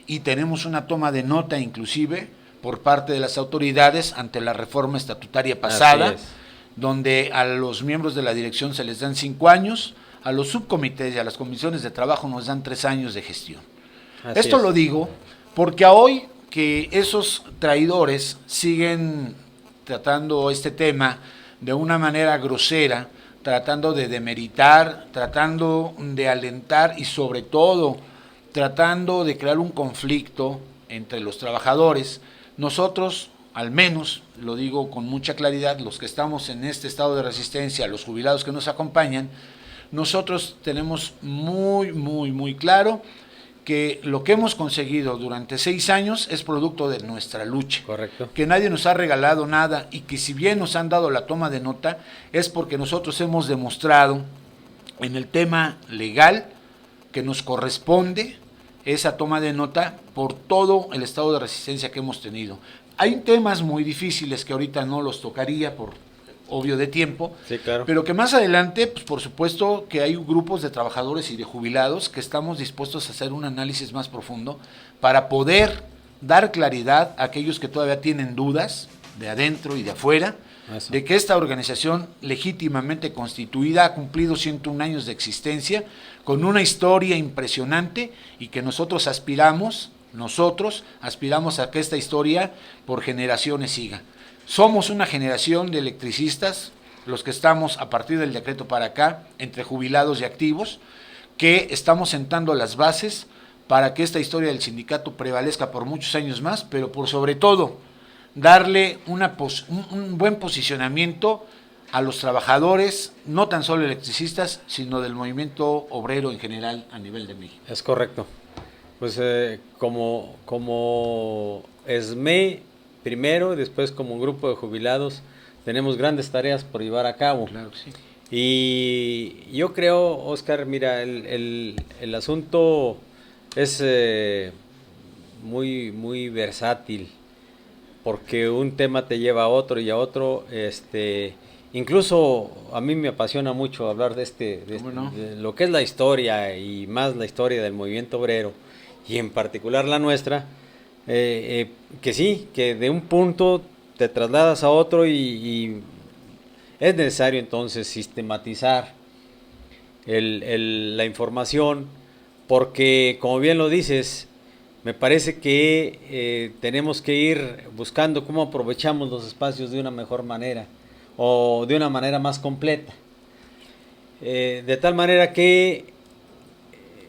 y tenemos una toma de nota inclusive por parte de las autoridades ante la reforma estatutaria pasada, donde a los miembros de la dirección se les dan 5 años, a los subcomités y a las comisiones de trabajo nos dan 3 años de gestión. Así Esto es. lo digo porque a hoy que esos traidores siguen tratando este tema de una manera grosera, tratando de demeritar, tratando de alentar y sobre todo tratando de crear un conflicto entre los trabajadores, nosotros, al menos, lo digo con mucha claridad, los que estamos en este estado de resistencia, los jubilados que nos acompañan, nosotros tenemos muy, muy, muy claro que lo que hemos conseguido durante 6 años es producto de nuestra lucha. Correcto. Que nadie nos ha regalado nada, y que si bien nos han dado la toma de nota, es porque nosotros hemos demostrado en el tema legal que nos corresponde esa toma de nota por todo el estado de resistencia que hemos tenido. Hay temas muy difíciles que ahorita no los tocaría por obvio de tiempo, Sí, claro. pero que más adelante, pues por supuesto que hay grupos de trabajadores y de jubilados que estamos dispuestos a hacer un análisis más profundo para poder dar claridad a aquellos que todavía tienen dudas de adentro y de afuera, Eso. de que esta organización legítimamente constituida ha cumplido 101 años de existencia, con una historia impresionante, y que nosotros aspiramos a que esta historia por generaciones siga. Somos una generación de electricistas, los que estamos a partir del decreto para acá, entre jubilados y activos, que estamos sentando las bases para que esta historia del sindicato prevalezca por muchos años más, pero por sobre todo darle un buen posicionamiento a los trabajadores, no tan solo electricistas, sino del movimiento obrero en general a nivel de México. Es correcto. Pues como ESME primero y después como grupo de jubilados tenemos grandes tareas por llevar a cabo. Claro que sí. Y yo creo, Oscar, mira, el asunto es muy, muy versátil, porque un tema te lleva a otro y a otro. Incluso a mí me apasiona mucho hablar de lo que es la historia, y más la historia del movimiento obrero, y en particular la nuestra, que sí, que de un punto te trasladas a otro, y es necesario entonces sistematizar la información, porque como bien lo dices, me parece que tenemos que ir buscando cómo aprovechamos los espacios de una mejor manera, o de una manera más completa, de tal manera que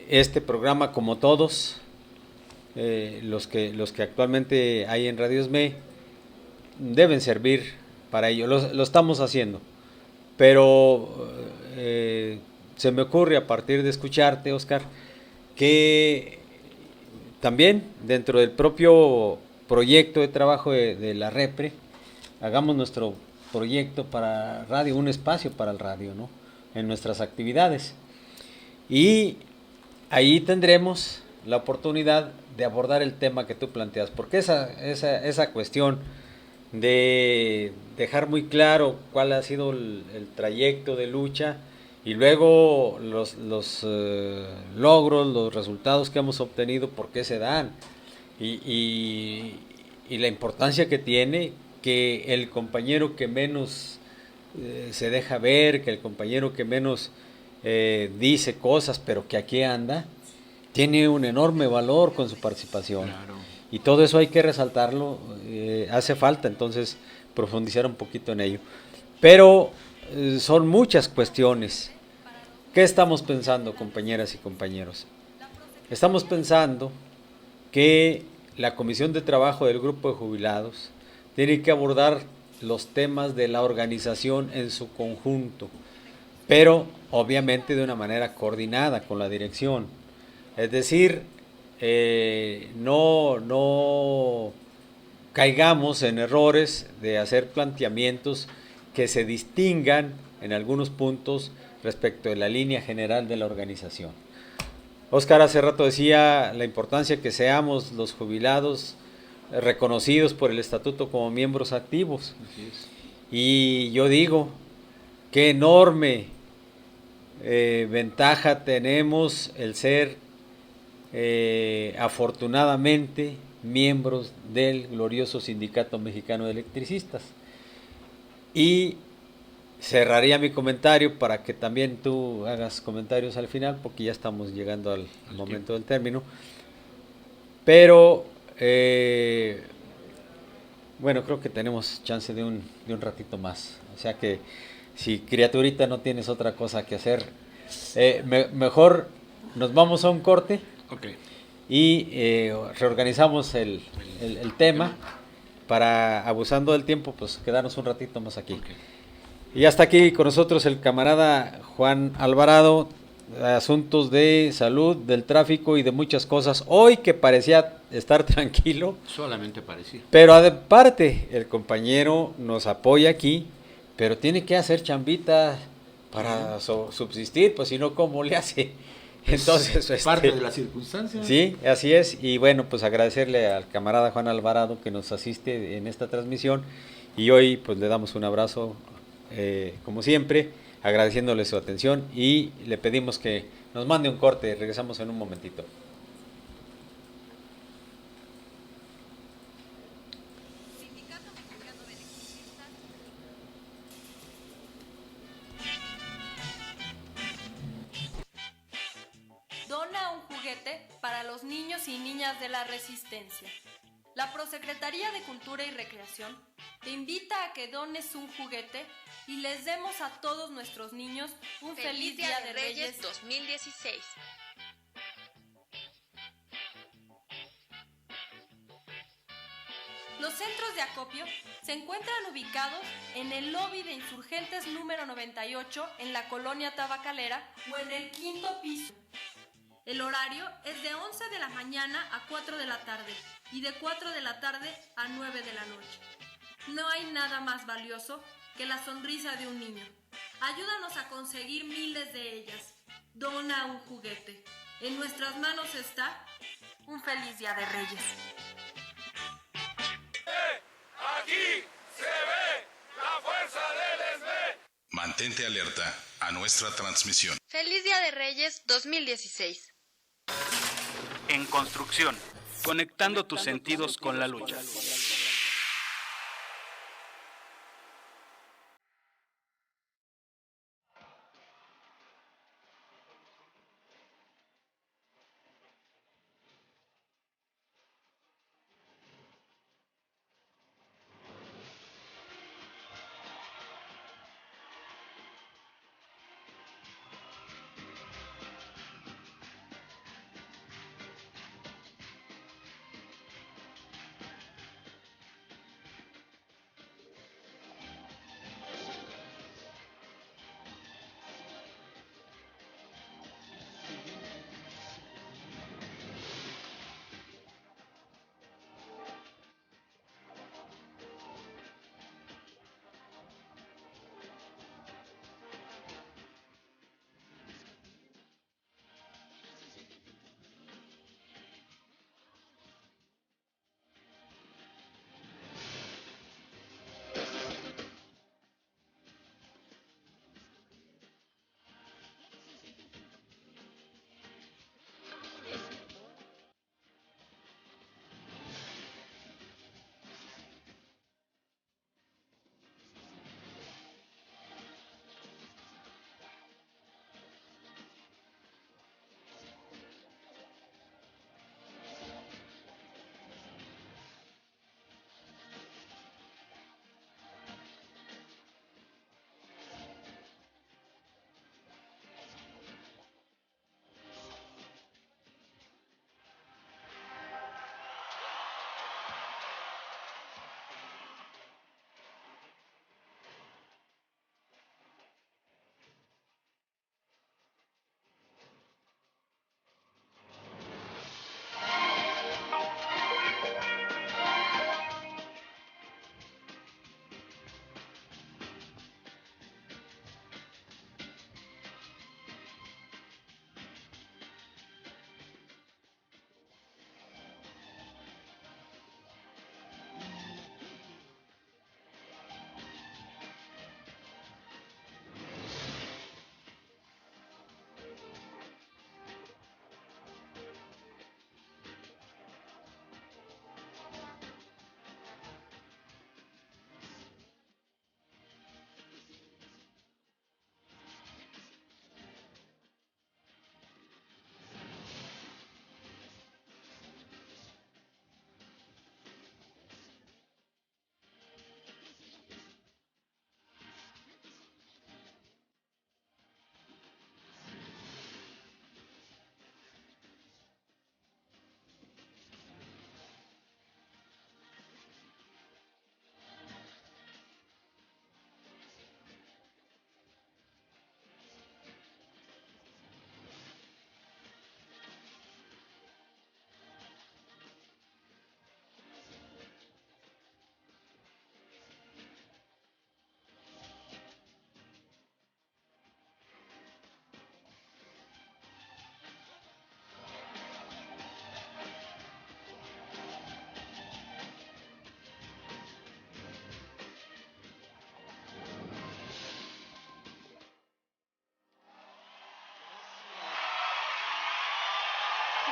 este programa, como todos los que actualmente hay en Radio ESME, deben servir para ello. Lo estamos haciendo, pero se me ocurre, a partir de escucharte, Oscar, que también dentro del propio proyecto de trabajo de la Repre, hagamos nuestro proyecto para radio, un espacio para el radio, ¿no? En nuestras actividades. Y ahí tendremos la oportunidad de abordar el tema que tú planteas, porque esa cuestión de dejar muy claro cuál ha sido el trayecto de lucha y luego los logros, los resultados que hemos obtenido, por qué se dan y la importancia que tiene que el compañero que menos se deja ver, que el compañero que menos dice cosas, pero que aquí anda, tiene un enorme valor con su participación. Claro. Y todo eso hay que resaltarlo, hace falta entonces profundizar un poquito en ello. Pero son muchas cuestiones. ¿Qué estamos pensando, compañeras y compañeros? Estamos pensando que la Comisión de Trabajo del Grupo de Jubilados tiene que abordar los temas de la organización en su conjunto, pero obviamente de una manera coordinada con la dirección. Es decir, no caigamos en errores de hacer planteamientos que se distingan en algunos puntos respecto de la línea general de la organización. Óscar hace rato decía la importancia que seamos los jubilados reconocidos por el estatuto como miembros activos. Así es. Y yo digo, qué enorme ventaja tenemos el ser afortunadamente miembros del glorioso Sindicato Mexicano de Electricistas. Y cerraría mi comentario para que también tú hagas comentarios al final, porque ya estamos llegando al momento del término. Pero, bueno, creo que tenemos chance de un ratito más. O sea que si criaturita no tienes otra cosa que hacer, mejor nos vamos a un corte. Okay. Y reorganizamos el tema para, abusando del tiempo, pues quedarnos un ratito más aquí. Okay. Y hasta aquí con nosotros el camarada Juan Alvarado, asuntos de salud, del tráfico y de muchas cosas. Hoy que parecía estar tranquilo. Solamente parecía. Pero aparte, el compañero nos apoya aquí, pero tiene que hacer chambita para subsistir, pues si no, ¿cómo le hace? Entonces, parte de las circunstancias. Sí, así es. Y bueno, pues agradecerle al camarada Juan Alvarado que nos asiste en esta transmisión. Y hoy pues le damos un abrazo, como siempre, agradeciéndole su atención y le pedimos que nos mande un corte. Regresamos en un momentito. Dona un juguete para los niños y niñas de la Resistencia. La Prosecretaría de Cultura y Recreación te invita a que dones un juguete y les demos a todos nuestros niños un feliz Día de Reyes 2016. Los centros de acopio se encuentran ubicados en el lobby de Insurgentes número 98 en la colonia Tabacalera o en el 5º piso. El horario es de 11 de la mañana a 4 de la tarde y de 4 de la tarde a 9 de la noche. No hay nada más valioso que la sonrisa de un niño. Ayúdanos a conseguir miles de ellas. Dona un juguete. En nuestras manos está un feliz Día de Reyes. Aquí se ve la fuerza del ESME. Mantente alerta a nuestra transmisión. Feliz Día de Reyes 2016. En construcción, conectando tus sentidos con la lucha.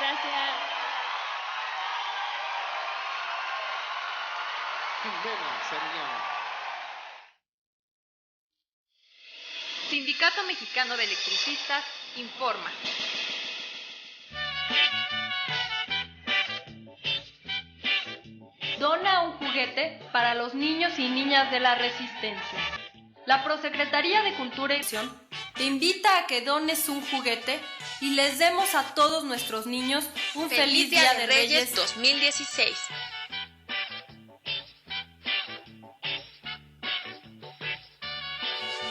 gracias. Sindicato Mexicano de Electricistas informa. Dona un juguete para los niños y niñas de la Resistencia. La Prosecretaría de Cultura y Educación te invita a que dones un juguete y les demos a todos nuestros niños un feliz Día de Reyes 2016.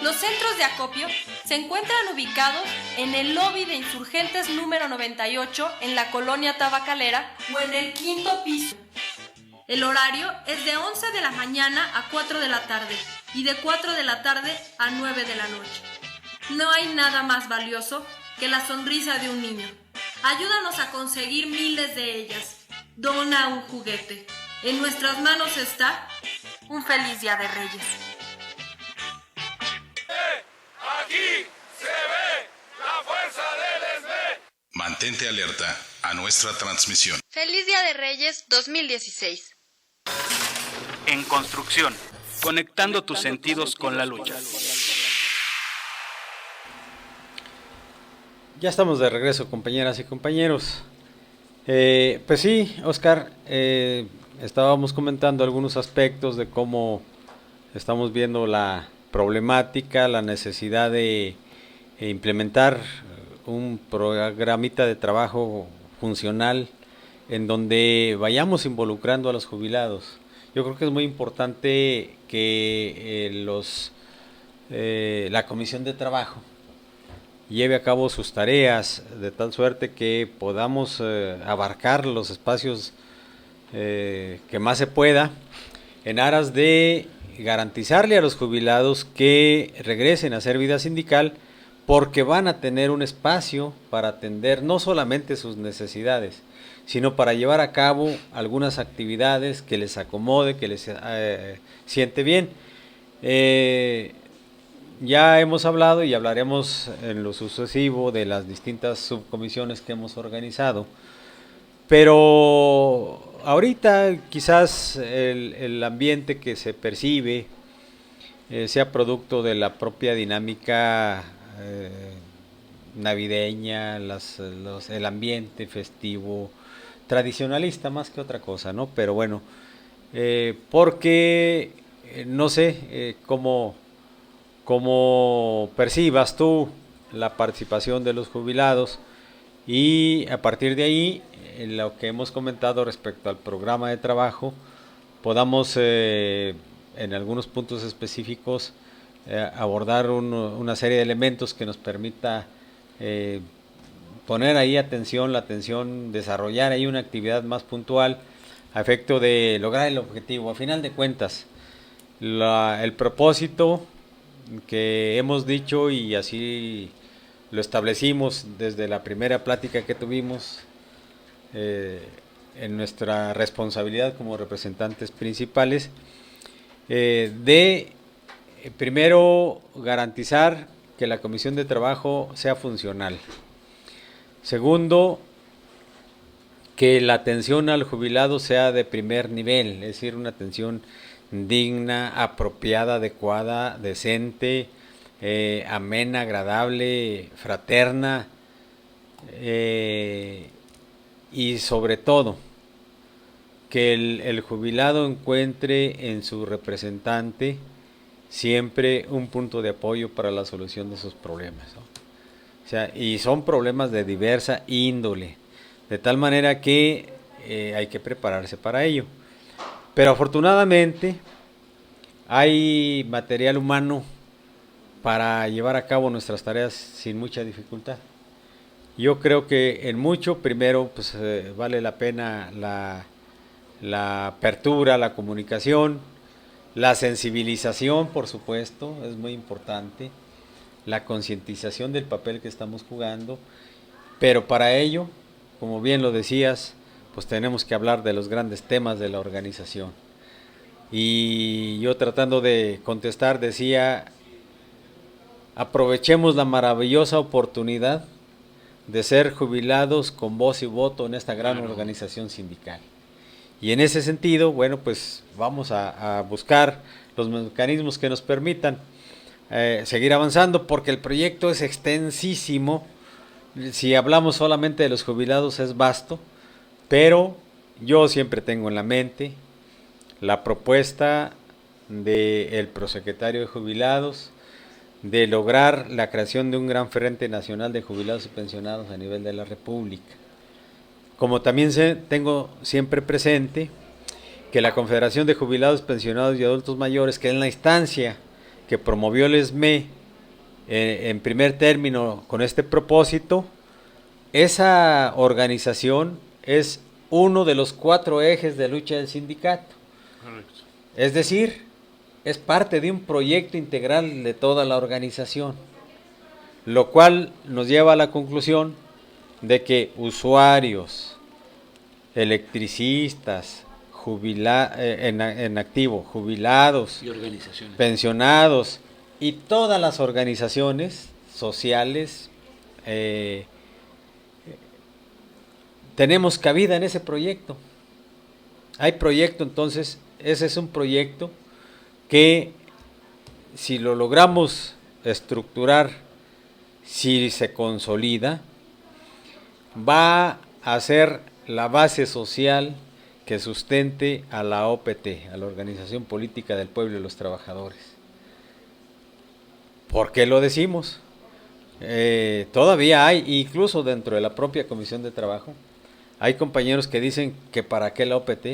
Los centros de acopio se encuentran ubicados en el lobby de Insurgentes número 98 en la colonia Tabacalera o en el 5º piso. El horario es de 11 de la mañana a 4 de la tarde y de 4 de la tarde a 9 de la noche. No hay nada más valioso que la sonrisa de un niño. Ayúdanos a conseguir miles de ellas. Dona un juguete. En nuestras manos está un feliz Día de Reyes. Aquí se ve la fuerza del ESME. Mantente alerta a nuestra transmisión. Feliz Día de Reyes 2016. En construcción, conectando tus sentidos con la lucha. Ya estamos de regreso, compañeras y compañeros. Pues sí, Oscar, estábamos comentando algunos aspectos de cómo estamos viendo la problemática, la necesidad de implementar un programita de trabajo funcional en donde vayamos involucrando a los jubilados. Yo creo que es muy importante que la Comisión de Trabajo lleve a cabo sus tareas de tal suerte que podamos abarcar los espacios que más se pueda en aras de garantizarle a los jubilados que regresen a hacer vida sindical, porque van a tener un espacio para atender no solamente sus necesidades, sino para llevar a cabo algunas actividades que les acomode, que les siente bien. Ya hemos hablado y hablaremos en lo sucesivo de las distintas subcomisiones que hemos organizado, pero ahorita quizás el ambiente que se percibe sea producto de la propia dinámica navideña, el ambiente festivo, tradicionalista más que otra cosa, ¿no? Pero bueno, porque no sé cómo percibas tú la participación de los jubilados y a partir de ahí, en lo que hemos comentado respecto al programa de trabajo, podamos en algunos puntos específicos abordar una serie de elementos que nos permita poner ahí la atención, desarrollar ahí una actividad más puntual a efecto de lograr el objetivo. A final de cuentas, el propósito que hemos dicho y así lo establecimos desde la primera plática que tuvimos en nuestra responsabilidad como representantes principales, de primero garantizar que la Comisión de Trabajo sea funcional. Segundo, que la atención al jubilado sea de primer nivel, es decir, una atención digna, apropiada, adecuada, decente, amena, agradable, fraterna, y sobre todo que el jubilado encuentre en su representante siempre un punto de apoyo para la solución de sus problemas, ¿no? O sea, y son problemas de diversa índole, de tal manera que hay que prepararse para ello. Pero afortunadamente hay material humano para llevar a cabo nuestras tareas sin mucha dificultad. Yo creo que en mucho, primero, pues vale la pena la apertura, la comunicación, la sensibilización, por supuesto, es muy importante, la concientización del papel que estamos jugando, pero para ello, como bien lo decías, pues tenemos que hablar de los grandes temas de la organización. Y yo tratando de contestar decía, aprovechemos la maravillosa oportunidad de ser jubilados con voz y voto en esta gran organización sindical. Y en ese sentido, bueno, pues vamos a buscar los mecanismos que nos permitan seguir avanzando, porque el proyecto es extensísimo. Si hablamos solamente de los jubilados es vasto, pero yo siempre tengo en la mente la propuesta del prosecretario de jubilados de lograr la creación de un gran frente nacional de jubilados y pensionados a nivel de la República. Como también tengo siempre presente que la Confederación de Jubilados, Pensionados y Adultos Mayores, que es la instancia que promovió el ESME en primer término con este propósito, esa organización es uno de los 4 ejes de lucha del sindicato. Correcto. Es decir, es parte de un proyecto integral de toda la organización, lo cual nos lleva a la conclusión de que usuarios, electricistas, en activo, jubilados, Y organizaciones. pensionados y todas las organizaciones sociales tenemos cabida en ese proyecto. Hay proyecto, entonces ese es un proyecto que si lo logramos estructurar, si se consolida, va a ser la base social que sustente a la OPT, a la Organización Política del Pueblo y los Trabajadores. ¿Por qué lo decimos? Todavía hay, incluso dentro de la propia Comisión de Trabajo, hay compañeros que dicen que para qué la OPT,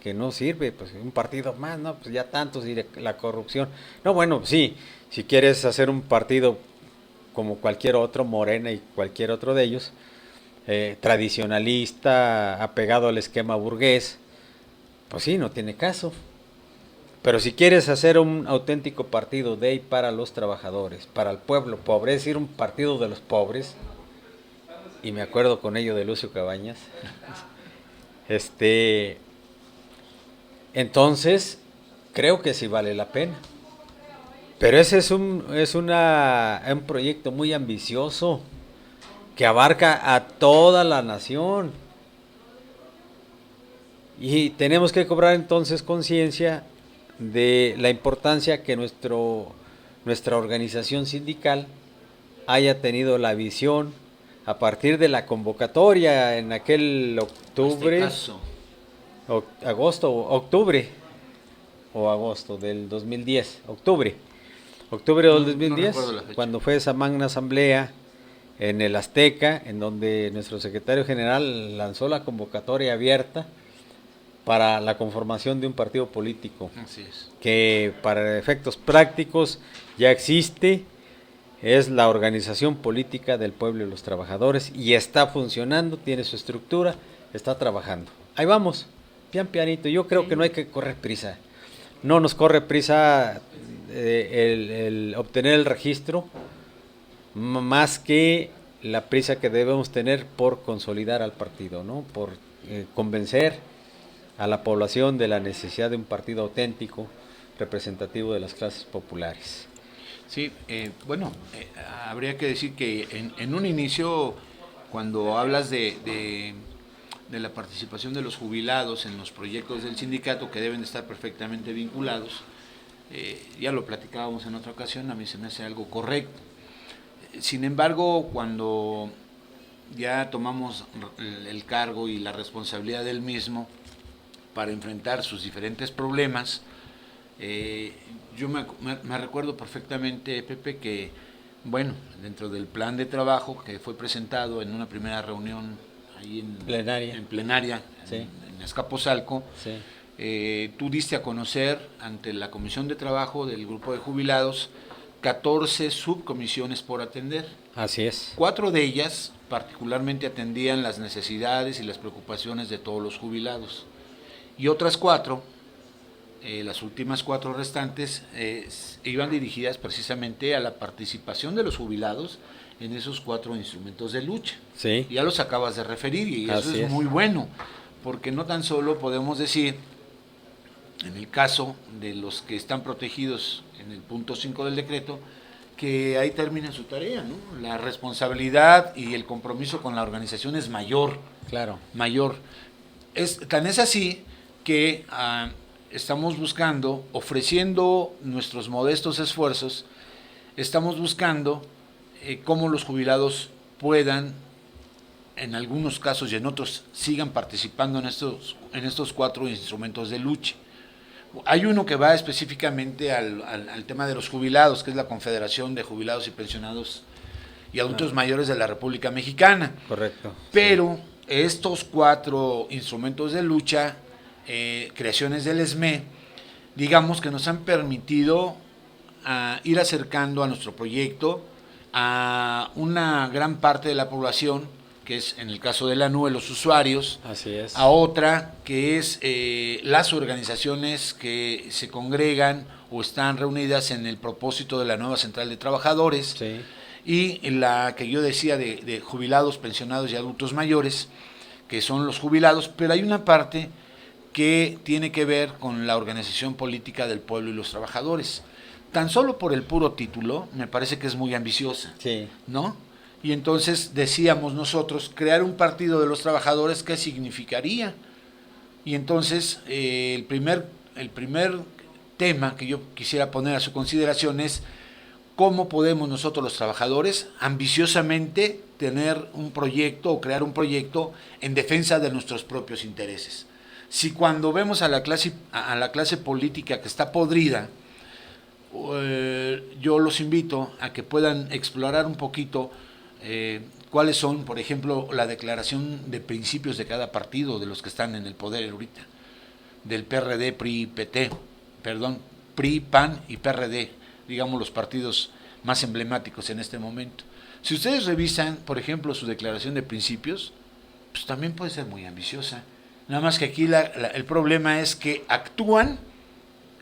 que no sirve, pues un partido más, no, pues ya tantos y la corrupción. No, bueno, sí, si quieres hacer un partido como cualquier otro, Morena y cualquier otro de ellos, tradicionalista, apegado al esquema burgués, pues sí, no tiene caso. Pero si quieres hacer un auténtico partido de y para los trabajadores, para el pueblo pobre, es decir, un partido de los pobres, y me acuerdo con ello de Lucio Cabañas, entonces creo que sí vale la pena. Pero ese es un proyecto muy ambicioso que abarca a toda la nación. Y tenemos que cobrar entonces conciencia de la importancia que nuestra organización sindical haya tenido la visión a partir de la convocatoria en aquel octubre, agosto del 2010, octubre del 2010, cuando fue esa magna asamblea en el Azteca, en donde nuestro secretario general lanzó la convocatoria abierta para la conformación de un partido político. Así es. Que para efectos prácticos ya existe, es la Organización Política del Pueblo y los Trabajadores, y está funcionando, tiene su estructura, está trabajando. Ahí vamos, pian pianito. Yo creo que no hay que correr prisa. No nos corre prisa el obtener el registro, más que la prisa que debemos tener por consolidar al partido, ¿no? Por convencer a la población de la necesidad de un partido auténtico, representativo de las clases populares. Sí, habría que decir que en un inicio, cuando hablas de la participación de los jubilados en los proyectos del sindicato, que deben de estar perfectamente vinculados, ya lo platicábamos en otra ocasión, a mí se me hace algo correcto. Sin embargo, cuando ya tomamos el cargo y la responsabilidad del mismo para enfrentar sus diferentes problemas, yo me recuerdo perfectamente, Pepe, que bueno, dentro del plan de trabajo que fue presentado en una primera reunión ahí en plenaria sí, en Azcapotzalco, sí, tú diste a conocer ante la Comisión de Trabajo del Grupo de Jubilados 14 subcomisiones por atender. Así es. 4 de ellas particularmente atendían las necesidades y las preocupaciones de todos los jubilados. Y otras 4, las últimas 4 restantes, iban dirigidas precisamente a la participación de los jubilados en esos 4 instrumentos de lucha. Sí. Ya los acabas de referir y eso Así es muy bueno, porque no tan solo podemos decir, en el caso de los que están protegidos en el punto 5 del decreto, que ahí termina su tarea, ¿no? La responsabilidad y el compromiso con la organización es mayor. Claro. Mayor. Tan es así que estamos buscando, ofreciendo nuestros modestos esfuerzos, estamos buscando cómo los jubilados puedan, en algunos casos y en otros, sigan participando en estos 4 instrumentos de lucha. Hay uno que va específicamente al tema de los jubilados, que es la Confederación de Jubilados y Pensionados y Adultos Mayores de la República Mexicana. Correcto. Pero estos 4 instrumentos de lucha, creaciones del ESME, digamos que nos han permitido ir acercando a nuestro proyecto a una gran parte de la población, que es en el caso de la NUE los usuarios. Así es. A otra que es las organizaciones que se congregan o están reunidas en el propósito de la nueva Central de Trabajadores. Sí. Y la que yo decía de jubilados, pensionados y adultos mayores, que son los jubilados, pero hay una parte que tiene que ver con la organización política del pueblo y los trabajadores. Tan solo por el puro título, me parece que es muy ambiciosa, Sí. ¿no? Y entonces decíamos nosotros, crear un partido de los trabajadores, ¿qué significaría? Y entonces el primer tema que yo quisiera poner a su consideración es cómo podemos nosotros los trabajadores ambiciosamente tener un proyecto o crear un proyecto en defensa de nuestros propios intereses. Si cuando vemos a la clase política que está podrida, yo los invito a que puedan explorar un poquito cuáles son, por ejemplo, la declaración de principios de cada partido, de los que están en el poder ahorita, del PRD, PRI, PT, PRI, PAN y PRD, digamos los partidos más emblemáticos en este momento. Si ustedes revisan, por ejemplo, su declaración de principios, pues también puede ser muy ambiciosa. Nada más que aquí el problema es que actúan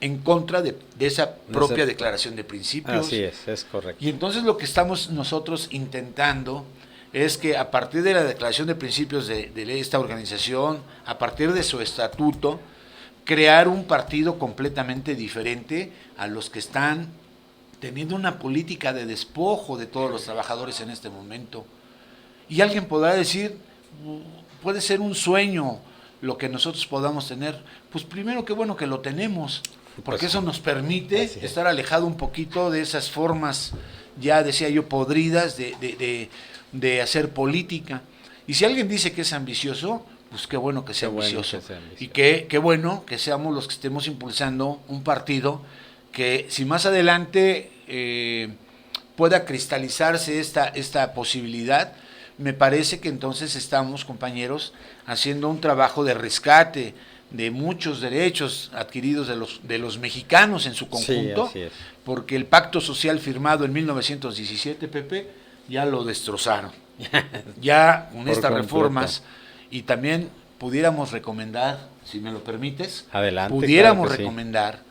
en contra de esa propia declaración de principios. Así es correcto. Y entonces lo que estamos nosotros intentando es que a partir de la declaración de principios de esta organización, a partir de su estatuto, crear un partido completamente diferente a los que están teniendo una política de despojo de todos los trabajadores en este momento. Y alguien podrá decir, puede ser un sueño lo que nosotros podamos tener. Pues primero, qué bueno que lo tenemos, porque eso nos permite estar alejado un poquito de esas formas, ya decía yo, podridas de hacer política. Y si alguien dice que es ambicioso, pues qué bueno que sea ambicioso. Y qué bueno que seamos los que estemos impulsando un partido que, si más adelante pueda cristalizarse esta posibilidad, me parece que entonces estamos, compañeros, haciendo un trabajo de rescate de muchos derechos adquiridos de los mexicanos en su conjunto, sí, porque el pacto social firmado en 1917, Pepe, ya lo destrozaron. Ya con estas reformas, y también pudiéramos recomendar, si me lo permites, pudiéramos recomendar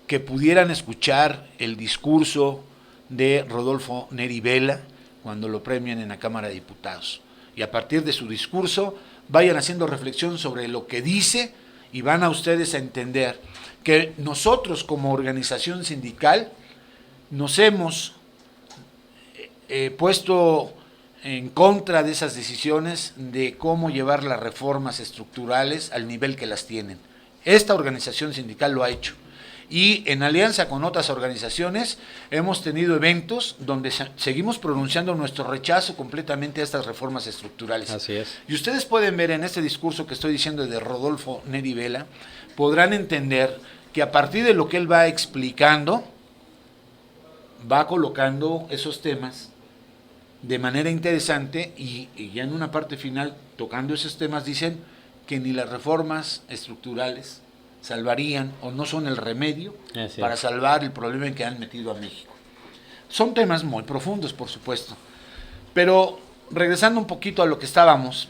que pudieran escuchar el discurso de Rodolfo Neri Vela cuando lo premian en la Cámara de Diputados. Y a partir de su discurso vayan haciendo reflexión sobre lo que dice y van a ustedes a entender que nosotros como organización sindical nos hemos puesto en contra de esas decisiones de cómo llevar las reformas estructurales al nivel que las tienen. Esta organización sindical lo ha hecho. Y en alianza con otras organizaciones hemos tenido eventos donde seguimos pronunciando nuestro rechazo completamente a estas reformas estructurales. Así es. Y ustedes pueden ver en este discurso que estoy diciendo de Rodolfo Neri Vela, podrán entender que a partir de lo que él va explicando, va colocando esos temas de manera interesante y ya en una parte final, tocando esos temas, dicen que ni las reformas estructurales salvarían o no son el remedio para salvar el problema en que han metido a México. Son temas muy profundos, por supuesto, pero regresando un poquito a lo que estábamos,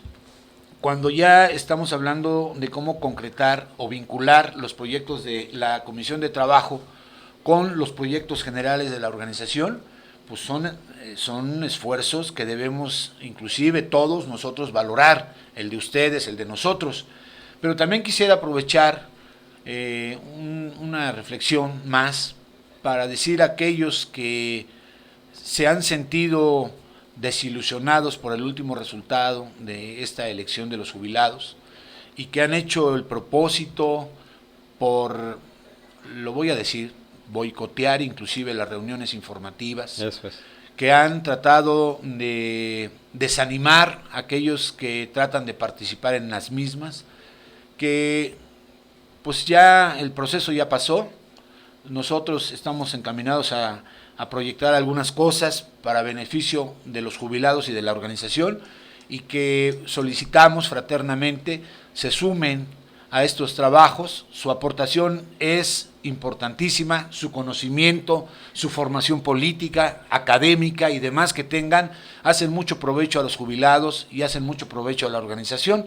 cuando ya estamos hablando de cómo concretar o vincular los proyectos de la Comisión de Trabajo con los proyectos generales de la organización, pues son esfuerzos que debemos inclusive todos nosotros valorar, el de ustedes, el de nosotros, pero también quisiera aprovechar una reflexión más para decir a aquellos que se han sentido desilusionados por el último resultado de esta elección de los jubilados y que han hecho el propósito por, lo voy a decir, boicotear inclusive las reuniones informativas. Eso es. Que han tratado de desanimar a aquellos que tratan de participar en las mismas, que pues ya el proceso ya pasó, nosotros estamos encaminados a proyectar algunas cosas para beneficio de los jubilados y de la organización, y que solicitamos fraternamente se sumen a estos trabajos. Su aportación es importantísima, su conocimiento, su formación política, académica y demás que tengan, hacen mucho provecho a los jubilados y hacen mucho provecho a la organización,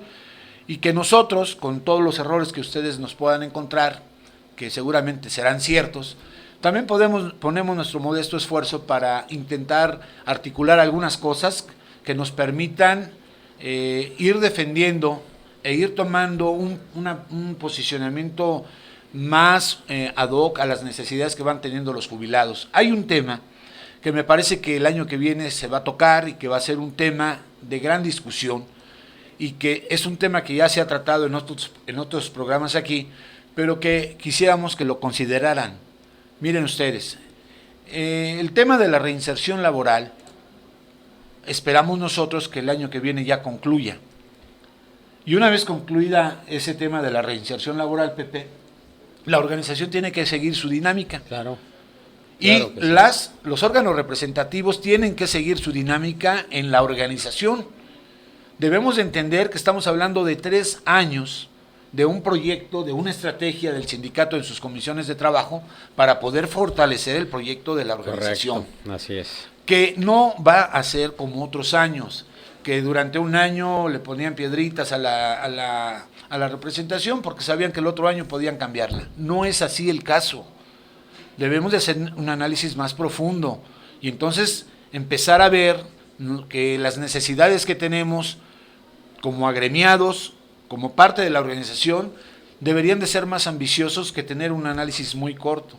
y que nosotros, con todos los errores que ustedes nos puedan encontrar, que seguramente serán ciertos, también ponemos nuestro modesto esfuerzo para intentar articular algunas cosas que nos permitan ir defendiendo e ir tomando un posicionamiento más ad hoc a las necesidades que van teniendo los jubilados. Hay un tema que me parece que el año que viene se va a tocar y que va a ser un tema de gran discusión, y que es un tema que ya se ha tratado en otros programas aquí, pero que quisiéramos que lo consideraran. Miren ustedes, el tema de la reinserción laboral, esperamos nosotros que el año que viene ya concluya. Y una vez concluida ese tema de la reinserción laboral, Pepe, la organización tiene que seguir su dinámica. Claro. Y Claro que sí. los órganos representativos tienen que seguir su dinámica en la organización. Debemos de entender que estamos hablando de 3 años de un proyecto, de una estrategia del sindicato en sus comisiones de trabajo para poder fortalecer el proyecto de la organización. Correcto, así es. Que no va a ser como otros años, que durante un año le ponían piedritas a la representación porque sabían que el otro año podían cambiarla. No es así el caso. Debemos de hacer un análisis más profundo y entonces empezar a ver que las necesidades que tenemos como agremiados, como parte de la organización, deberían de ser más ambiciosos que tener un análisis muy corto.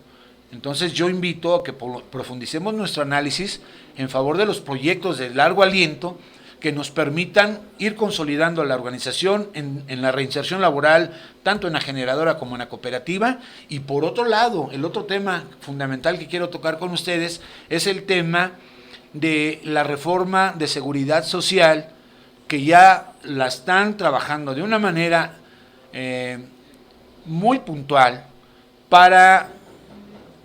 Entonces yo invito a que profundicemos nuestro análisis en favor de los proyectos de largo aliento que nos permitan ir consolidando la organización en la reinserción laboral, tanto en la generadora como en la cooperativa. Y por otro lado, el otro tema fundamental que quiero tocar con ustedes es el tema de la reforma de seguridad social, que ya la están trabajando de una manera muy puntual para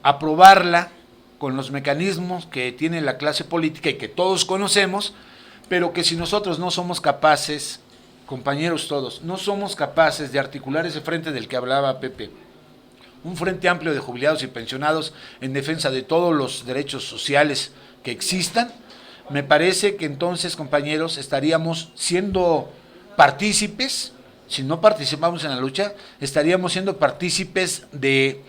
aprobarla con los mecanismos que tiene la clase política y que todos conocemos, pero que si nosotros no somos capaces, compañeros todos, no somos capaces de articular ese frente del que hablaba Pepe, un frente amplio de jubilados y pensionados en defensa de todos los derechos sociales que existan, me parece que entonces, compañeros, estaríamos siendo partícipes, si no participamos en la lucha, estaríamos siendo partícipes de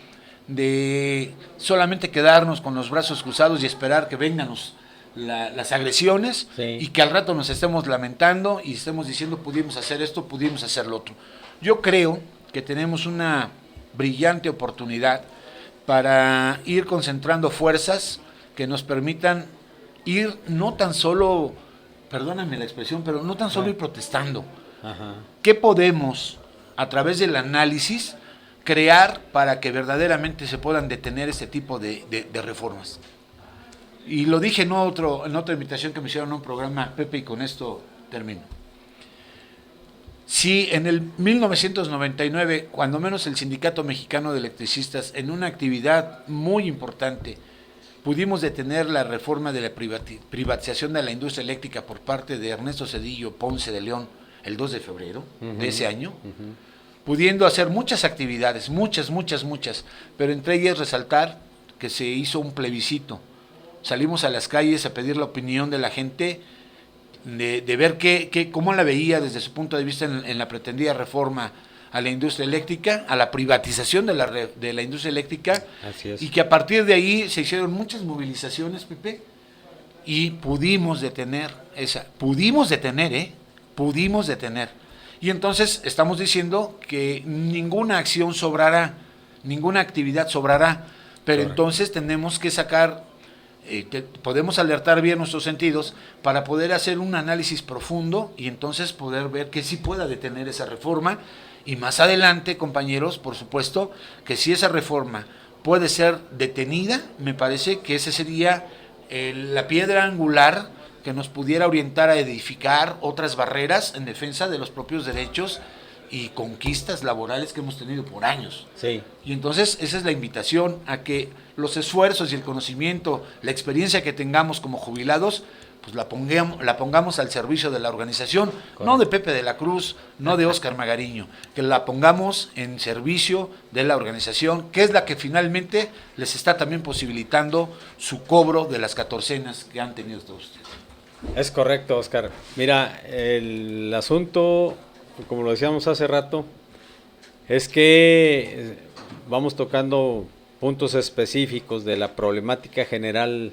solamente quedarnos con los brazos cruzados y esperar que vengan las agresiones, sí, y que al rato nos estemos lamentando y estemos diciendo pudimos hacer esto, pudimos hacer lo otro. Yo creo que tenemos una brillante oportunidad para ir concentrando fuerzas que nos permitan ir no tan solo, perdóname la expresión, pero no tan solo ir protestando. Ajá. ¿Qué podemos, a través del análisis, crear para que verdaderamente se puedan detener este tipo de reformas? Y lo dije en otra invitación que me hicieron a un programa, Pepe, y con esto termino. Si en el 1999, cuando menos el Sindicato Mexicano de Electricistas, en una actividad muy importante, pudimos detener la reforma de la privatización de la industria eléctrica por parte de Ernesto Zedillo Ponce de León el 2 de febrero de ese año, pudiendo hacer muchas actividades, muchas, pero entre ellas resaltar que se hizo un plebiscito. Salimos a las calles a pedir la opinión de la gente, de ver cómo la veía desde su punto de vista en la pretendida reforma a la industria eléctrica, a la privatización de la industria eléctrica. Así es. Y que a partir de ahí se hicieron muchas movilizaciones, Pepe, y pudimos detener. Y entonces estamos diciendo que ninguna acción sobrará, ninguna actividad sobrará, pero correcto, entonces tenemos que sacar podemos alertar bien nuestros sentidos para poder hacer un análisis profundo y entonces poder ver que sí pueda detener esa reforma. Y más adelante, compañeros, por supuesto, que si esa reforma puede ser detenida, me parece que ese sería la piedra angular que nos pudiera orientar a edificar otras barreras en defensa de los propios derechos y conquistas laborales que hemos tenido por años. Sí. Y entonces esa es la invitación a que los esfuerzos y el conocimiento, la experiencia que tengamos como jubilados, pues la pongamos al servicio de la organización, correcto, no de Pepe de la Cruz, no de Óscar Magariño, que la pongamos en servicio de la organización, que es la que finalmente les está también posibilitando su cobro de las catorcenas que han tenido todos ustedes. Es correcto, Óscar. Mira, el asunto, como lo decíamos hace rato, es que vamos tocando puntos específicos de la problemática general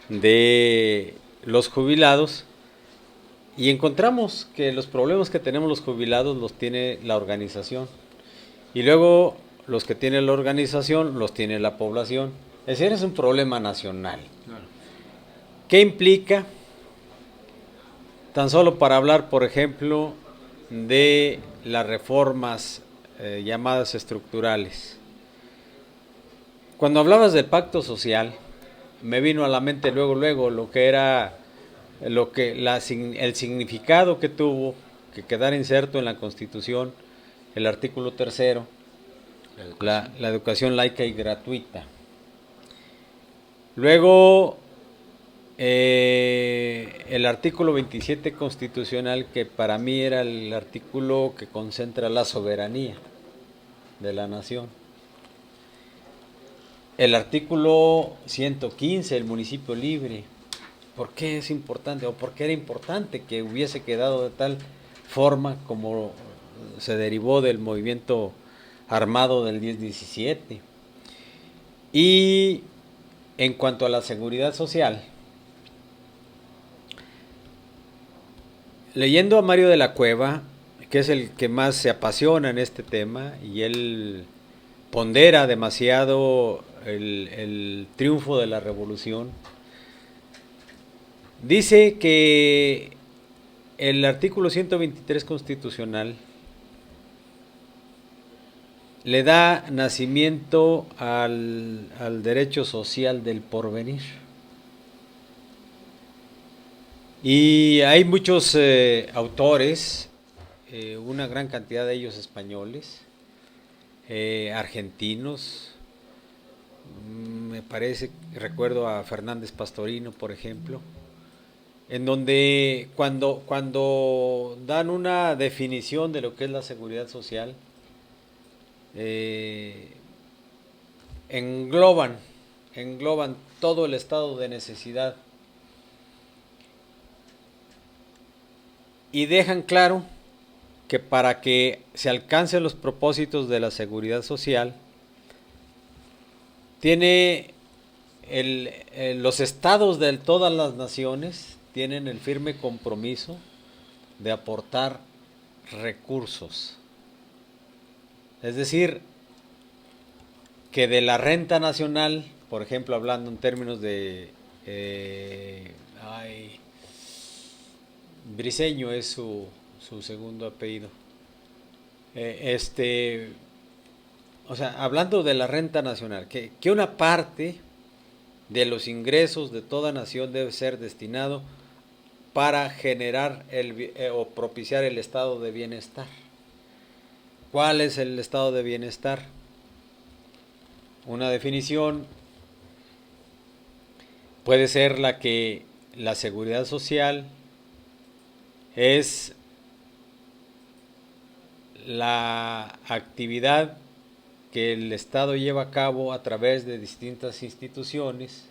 de los jubilados y encontramos que los problemas que tenemos los jubilados los tiene la organización y luego los que tiene la organización los tiene la población. Es decir, es un problema nacional. Claro. ¿Qué implica? Tan solo para hablar, por ejemplo, de las reformas llamadas estructurales. Cuando hablabas del pacto social, me vino a la mente luego lo que era el significado que tuvo que quedara inserto en la Constitución el artículo 3º, la educación laica y gratuita. Luego el artículo 27 constitucional, que para mí era el artículo que concentra la soberanía de la nación. El artículo 115, el municipio libre. ¿Por qué es importante o por qué era importante que hubiese quedado de tal forma como se derivó del movimiento armado del 10-17? Y en cuanto a la seguridad social, leyendo a Mario de la Cueva, que es el que más se apasiona en este tema, y él pondera demasiado el triunfo de la revolución, dice que el artículo 123 constitucional le da nacimiento al derecho social del porvenir. Y hay muchos autores, una gran cantidad de ellos españoles, argentinos, me parece, recuerdo a Fernández Pastorino, por ejemplo, en donde cuando dan una definición de lo que es la seguridad social, engloban todo el estado de necesidad y dejan claro que para que se alcancen los propósitos de la seguridad social, tiene los estados de todas las naciones tienen el firme compromiso de aportar recursos. Es decir, que de la renta nacional, por ejemplo, hablando en términos de Briceño es su segundo apellido. O sea, hablando de la renta nacional, que una parte de los ingresos de toda nación debe ser destinado para generar o propiciar el estado de bienestar. ¿Cuál es el estado de bienestar? Una definición puede ser la que la seguridad social es la actividad que el Estado lleva a cabo a través de distintas instituciones,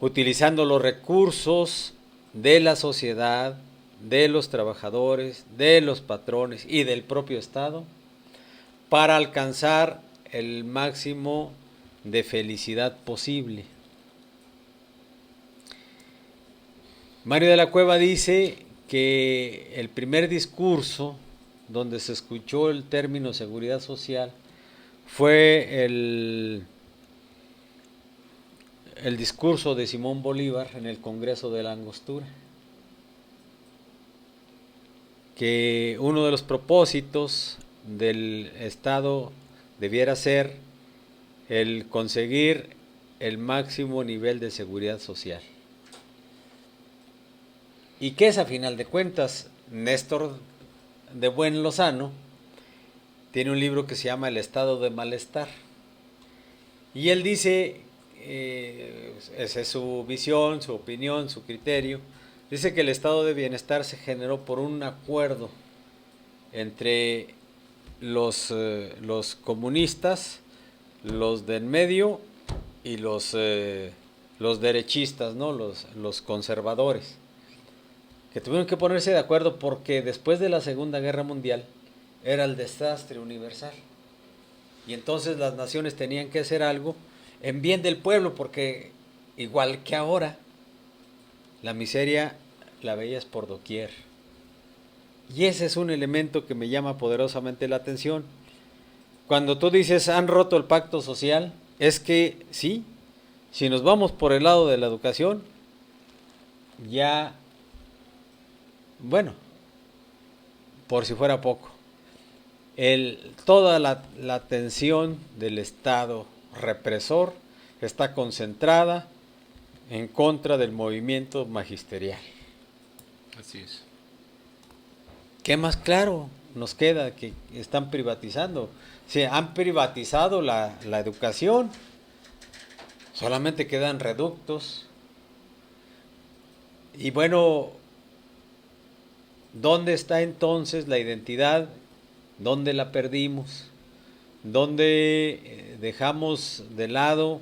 utilizando los recursos de la sociedad, de los trabajadores, de los patrones y del propio Estado, para alcanzar el máximo de felicidad posible. Mario de la Cueva dice que el primer discurso donde se escuchó el término seguridad social fue el discurso de Simón Bolívar en el Congreso de la Angostura, que uno de los propósitos del Estado debiera ser el conseguir el máximo nivel de seguridad social. Y que es, a final de cuentas, Néstor de Buen Lozano tiene un libro que se llama El estado de malestar. Y él dice, esa es su visión, su opinión, su criterio, dice que el estado de bienestar se generó por un acuerdo entre los comunistas, los del medio y los derechistas, ¿no? Los conservadores, que tuvieron que ponerse de acuerdo porque después de la Segunda Guerra Mundial era el desastre universal. Y entonces las naciones tenían que hacer algo en bien del pueblo, porque igual que ahora, la miseria la veías por doquier. Y ese es un elemento que me llama poderosamente la atención. Cuando tú dices, han roto el pacto social, es que sí, si nos vamos por el lado de la educación, ya, bueno, por si fuera poco, toda la atención del Estado represor está concentrada en contra del movimiento magisterial. Así es. ¿Qué más claro nos queda que están privatizando? Se han privatizado la educación, solamente quedan reductos. Y bueno, ¿dónde está entonces la identidad? ¿Dónde la perdimos? ¿Dónde dejamos de lado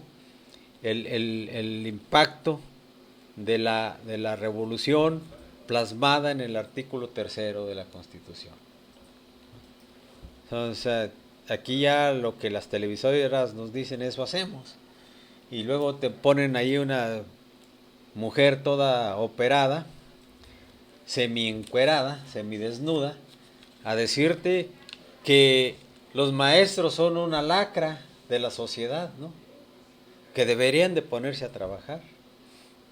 el impacto de la revolución plasmada en el artículo 3 de la Constitución? O sea, aquí ya lo que las televisoras nos dicen, eso hacemos. Y luego te ponen ahí una mujer toda operada, semi-encuerada, semidesnuda, a decirte que los maestros son una lacra de la sociedad, ¿no? Que deberían de ponerse a trabajar,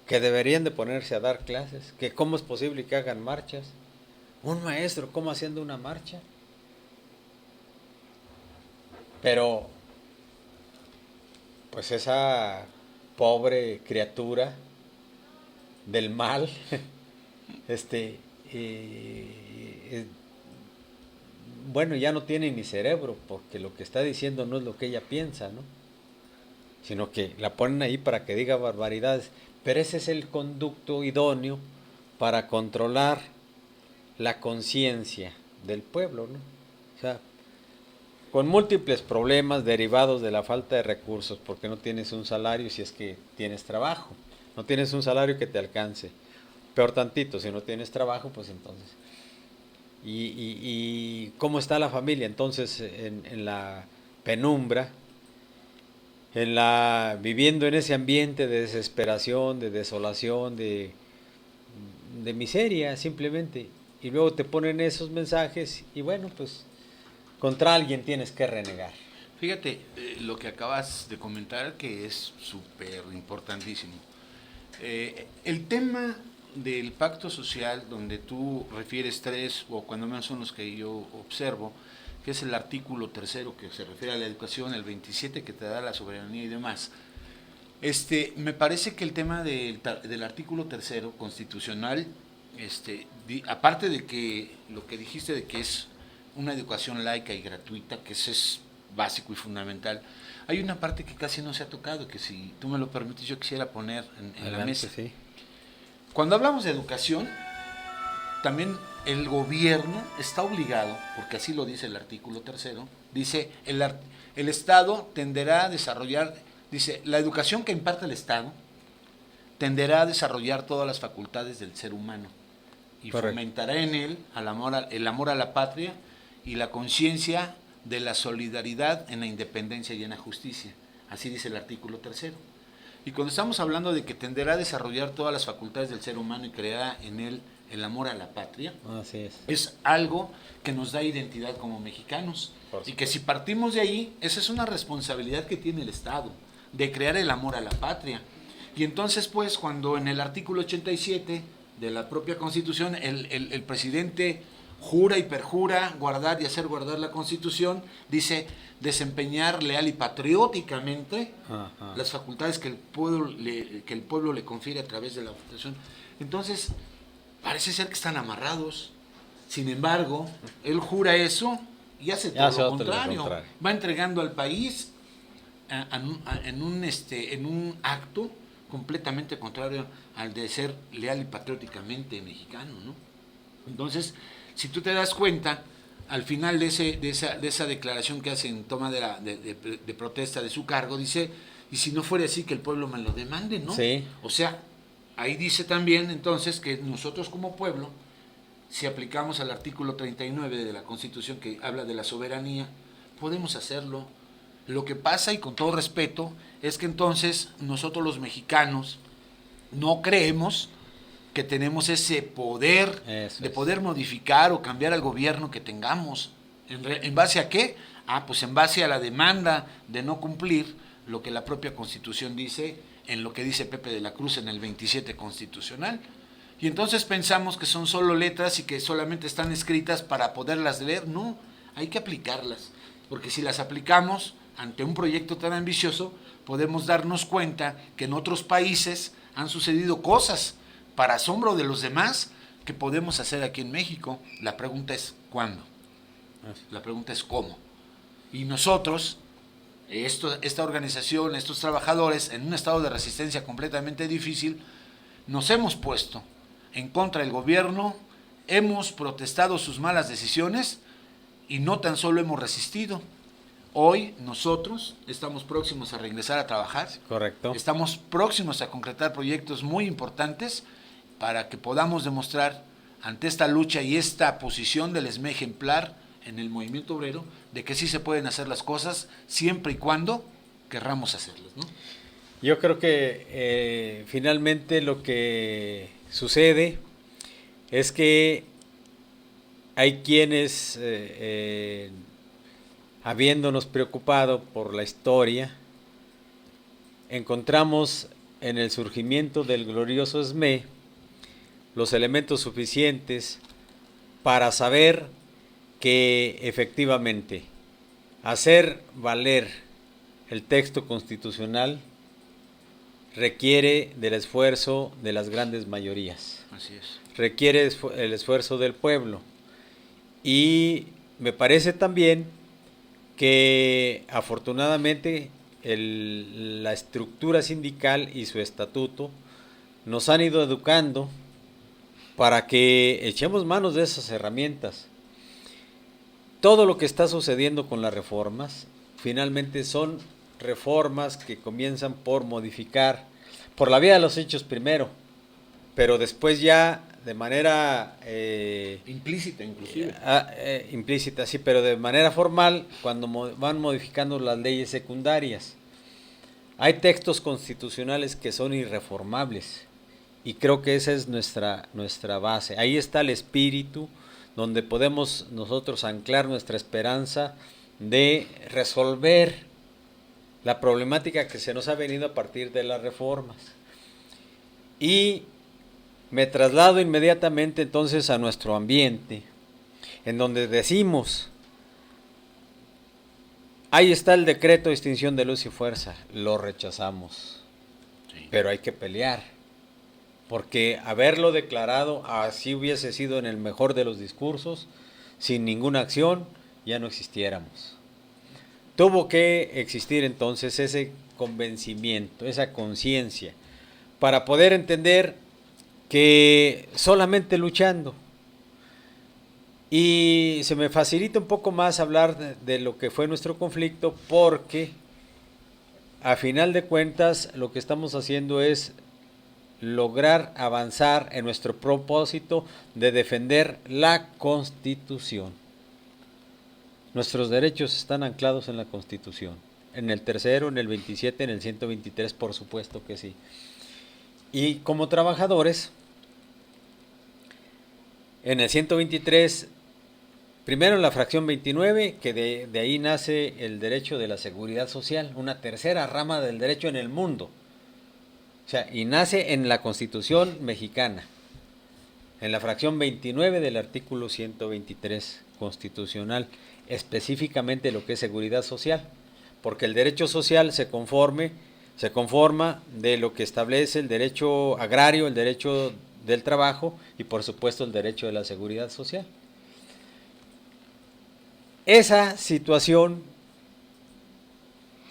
que deberían de ponerse a dar clases, que cómo es posible que hagan marchas. Un maestro, ¿cómo haciendo una marcha? Pero, pues esa pobre criatura del mal, bueno, ya no tiene ni cerebro, porque lo que está diciendo no es lo que ella piensa, ¿no? Sino que la ponen ahí para que diga barbaridades. Pero ese es el conducto idóneo para controlar la conciencia del pueblo, ¿no? O sea, con múltiples problemas derivados de la falta de recursos, porque no tienes un salario si es que tienes trabajo, no tienes un salario que te alcance. Peor tantito, si no tienes trabajo, pues entonces. ¿Y cómo está la familia? Entonces, en la penumbra, viviendo en ese ambiente de desesperación, de desolación, de miseria, simplemente. Y luego te ponen esos mensajes y bueno, pues contra alguien tienes que renegar. Fíjate, lo que acabas de comentar, que es súper importantísimo. El tema del pacto social, donde tú refieres 3, o cuando menos son los que yo observo, que es el artículo 3, que se refiere a la educación, el 27, que te da la soberanía y demás. Me parece que el tema del artículo 3 constitucional, aparte de que lo que dijiste de que es una educación laica y gratuita, que eso es básico y fundamental, hay una parte que casi no se ha tocado, que si tú me lo permites yo quisiera poner en la mesa. Sí. Cuando hablamos de educación, también el gobierno está obligado, porque así lo dice el artículo 3, dice, el Estado tenderá a desarrollar, dice, la educación que imparte el Estado tenderá a desarrollar todas las facultades del ser humano y Correcto. Fomentará en él el amor a la patria y la conciencia de la solidaridad en la independencia y en la justicia. Así dice el artículo 3. Y cuando estamos hablando de que tenderá a desarrollar todas las facultades del ser humano y creará en él el amor a la patria, Así es algo que nos da identidad como mexicanos. Y que si partimos de ahí, esa es una responsabilidad que tiene el Estado, de crear el amor a la patria. Y entonces, pues, cuando en el artículo 87 de la propia Constitución, el presidente jura y perjura guardar y hacer guardar la Constitución, dice desempeñar leal y patrióticamente las facultades que el pueblo le confiere a través de la votación. Entonces, parece ser que están amarrados. Sin embargo, él jura eso y hace todo lo contrario. Va entregando al país en un acto completamente contrario al de ser leal y patrióticamente mexicano, ¿no? Entonces, si tú te das cuenta, al final de esa declaración que hace en toma de protesta de su cargo, dice, y si no fuera así, que el pueblo me lo demande, ¿no? Sí. O sea, ahí dice también entonces que nosotros como pueblo, si aplicamos al artículo 39 de la Constitución que habla de la soberanía, podemos hacerlo. Lo que pasa, y con todo respeto, es que entonces nosotros los mexicanos no creemos que tenemos ese poder de poder modificar o cambiar al gobierno que tengamos. ¿En base a qué? Pues en base a la demanda de no cumplir lo que la propia Constitución dice, en lo que dice Pepe de la Cruz en el 27 constitucional. Y entonces pensamos que son solo letras y que solamente están escritas para poderlas leer. No, hay que aplicarlas, porque si las aplicamos ante un proyecto tan ambicioso, podemos darnos cuenta que en otros países han sucedido cosas para asombro de los demás que podemos hacer aquí en México. La pregunta es ¿cuándo? La pregunta es ¿cómo? Y nosotros, esta organización, estos trabajadores, en un estado de resistencia completamente difícil, nos hemos puesto en contra del gobierno, hemos protestado sus malas decisiones y no tan solo hemos resistido. Hoy nosotros estamos próximos a regresar a trabajar. Correcto. Estamos próximos a concretar proyectos muy importantes para que podamos demostrar ante esta lucha y esta posición del ESME ejemplar en el movimiento obrero de que sí se pueden hacer las cosas siempre y cuando querramos hacerlas, ¿no? Yo creo que finalmente lo que sucede es que hay quienes, habiéndonos preocupado por la historia, encontramos en el surgimiento del glorioso ESME los elementos suficientes para saber que efectivamente hacer valer el texto constitucional requiere del esfuerzo de las grandes mayorías. Así es. Requiere el esfuerzo del pueblo. Y me parece también que afortunadamente la estructura sindical y su estatuto nos han ido educando para que echemos manos de esas herramientas. Todo lo que está sucediendo con las reformas, finalmente son reformas que comienzan por modificar, por la vía de los hechos primero, pero después ya de manera implícita inclusive. Implícita, sí, pero de manera formal cuando van modificando las leyes secundarias. Hay textos constitucionales que son irreformables y creo que esa es nuestra base. Ahí está el espíritu donde podemos nosotros anclar nuestra esperanza de resolver la problemática que se nos ha venido a partir de las reformas. Y me traslado inmediatamente entonces a nuestro ambiente, en donde decimos, ahí está el decreto de extinción de luz y fuerza, lo rechazamos, sí, pero hay que pelear, porque haberlo declarado así hubiese sido en el mejor de los discursos, sin ninguna acción, ya no existiéramos. Tuvo que existir entonces ese convencimiento, esa conciencia, para poder entender que solamente luchando, y se me facilita un poco más hablar de lo que fue nuestro conflicto, porque a final de cuentas lo que estamos haciendo es lograr avanzar en nuestro propósito de defender la Constitución. Nuestros derechos están anclados en la Constitución, en el 3º, en el 27, en el 123, por supuesto que sí. Y como trabajadores, en el 123, primero en la fracción 29, que de ahí nace el derecho de la seguridad social, una tercera rama del derecho en el mundo. O sea, y nace en la Constitución mexicana, en la fracción 29 del artículo 123 constitucional, específicamente lo que es seguridad social, porque el derecho social se conforma de lo que establece el derecho agrario, el derecho del trabajo y por supuesto el derecho de la seguridad social. Esa situación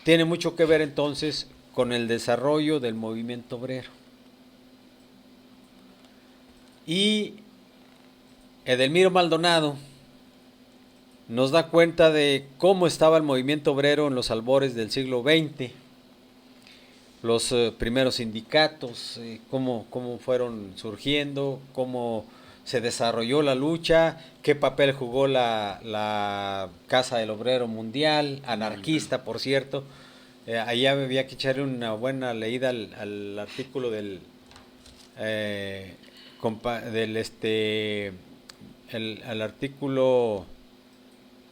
tiene mucho que ver entonces con el desarrollo del movimiento obrero. Y Edelmiro Maldonado nos da cuenta de cómo estaba el movimiento obrero en los albores del siglo XX, los primeros sindicatos, cómo fueron surgiendo, cómo se desarrolló la lucha, qué papel jugó la Casa del Obrero Mundial, anarquista por cierto. Ahí había que echarle una buena leída al artículo del artículo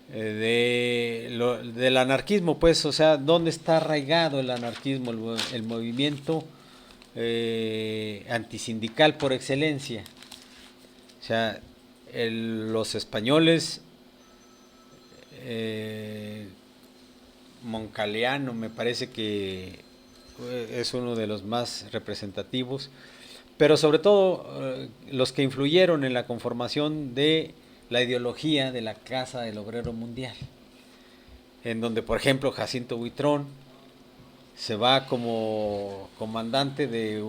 del anarquismo, pues, o sea, ¿dónde está arraigado el anarquismo, el movimiento antisindical por excelencia? O sea, los españoles, Moncaliano me parece que es uno de los más representativos, pero sobre todo los que influyeron en la conformación de la ideología de la Casa del Obrero Mundial, en donde por ejemplo Jacinto Buitrón se va como comandante de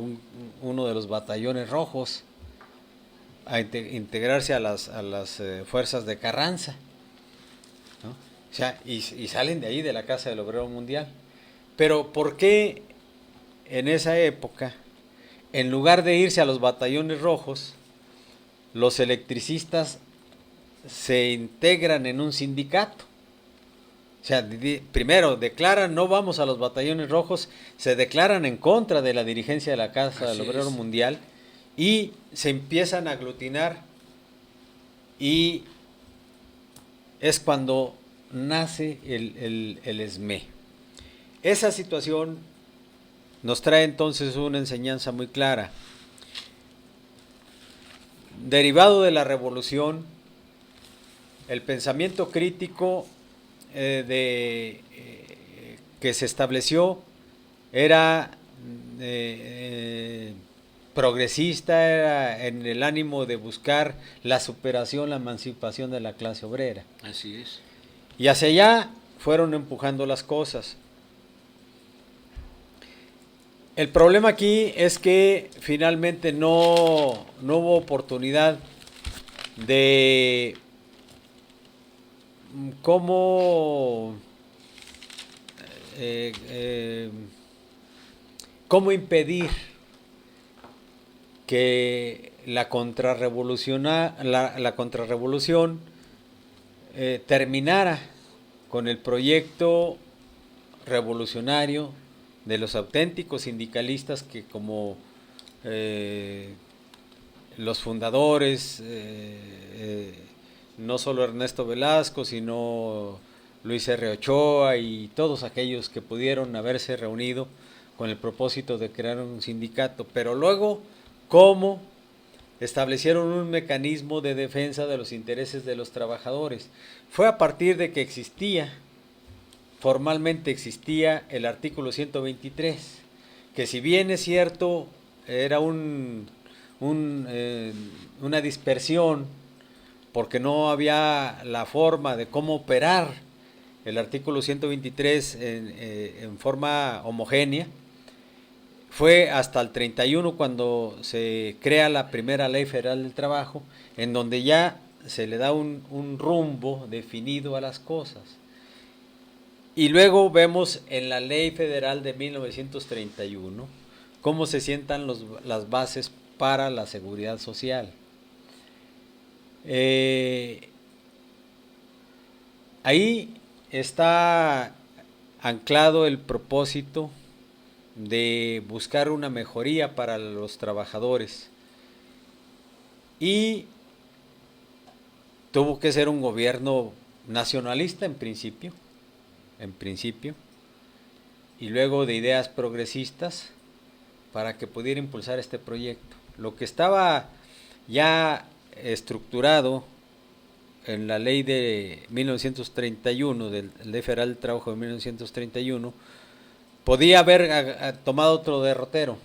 uno de los batallones rojos a integrarse a las fuerzas de Carranza, ¿no? O sea, y salen de ahí, de la Casa del Obrero Mundial. Pero ¿por qué en esa época, en lugar de irse a los batallones rojos, los electricistas se integran en un sindicato? O sea, primero declaran no vamos a los batallones rojos, se declaran en contra de la dirigencia de la Casa del Obrero Mundial y se empiezan a aglutinar, y es cuando nace el ESME. Esa situación nos trae entonces una enseñanza muy clara. Derivado de la revolución, el pensamiento crítico que se estableció era progresista, era en el ánimo de buscar la superación, la emancipación de la clase obrera. Así es. Y hacia allá fueron empujando las cosas. El problema aquí es que finalmente no hubo oportunidad de cómo impedir que la contrarrevolución terminara con el proyecto revolucionario de los auténticos sindicalistas que, como los fundadores, no solo Ernesto Velasco, sino Luis R. Ochoa y todos aquellos que pudieron haberse reunido con el propósito de crear un sindicato, pero luego cómo establecieron un mecanismo de defensa de los intereses de los trabajadores. Fue a partir de que formalmente existía el artículo 123, que si bien es cierto, era una dispersión, porque no había la forma de cómo operar el artículo 123 en forma homogénea. Fue hasta el 31 cuando se crea la primera Ley Federal del Trabajo, en donde ya se le da un rumbo definido a las cosas. Y luego vemos en la Ley Federal de 1931 cómo se sientan las bases para la seguridad social. Ahí está anclado el propósito de buscar una mejoría para los trabajadores, y tuvo que ser un gobierno nacionalista en principio, y luego de ideas progresistas, para que pudiera impulsar este proyecto. Lo que estaba ya estructurado en la ley de 1931, del Ley Federal del Trabajo de 1931, podía haber tomado otro derrotero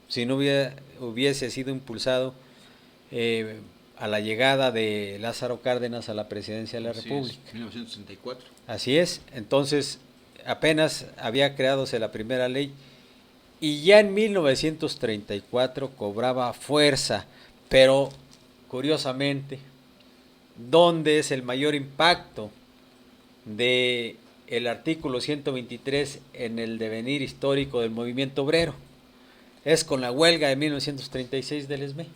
si no hubiese sido impulsado a la llegada de Lázaro Cárdenas a la presidencia de la República. 1964. Así es, entonces apenas había creadose la primera ley y ya en 1934 cobraba fuerza, pero curiosamente, ¿dónde es el mayor impacto de el artículo 123 en el devenir histórico del movimiento obrero? Es con la huelga de 1936 del ESME.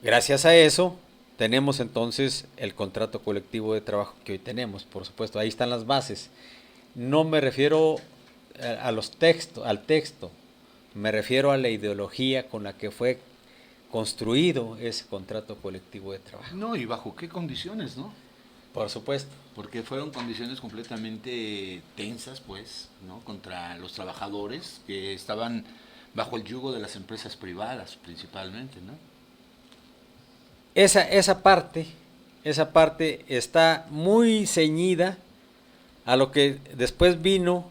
Gracias a eso tenemos entonces el contrato colectivo de trabajo que hoy tenemos, por supuesto, ahí están las bases. No me refiero a los textos, al texto, me refiero a la ideología con la que fue construido ese contrato colectivo de trabajo. No, y bajo qué condiciones, ¿no? Por supuesto. Porque fueron condiciones completamente tensas, pues, ¿no? Contra los trabajadores que estaban bajo el yugo de las empresas privadas, principalmente, ¿no? Esa parte está muy ceñida a lo que después vino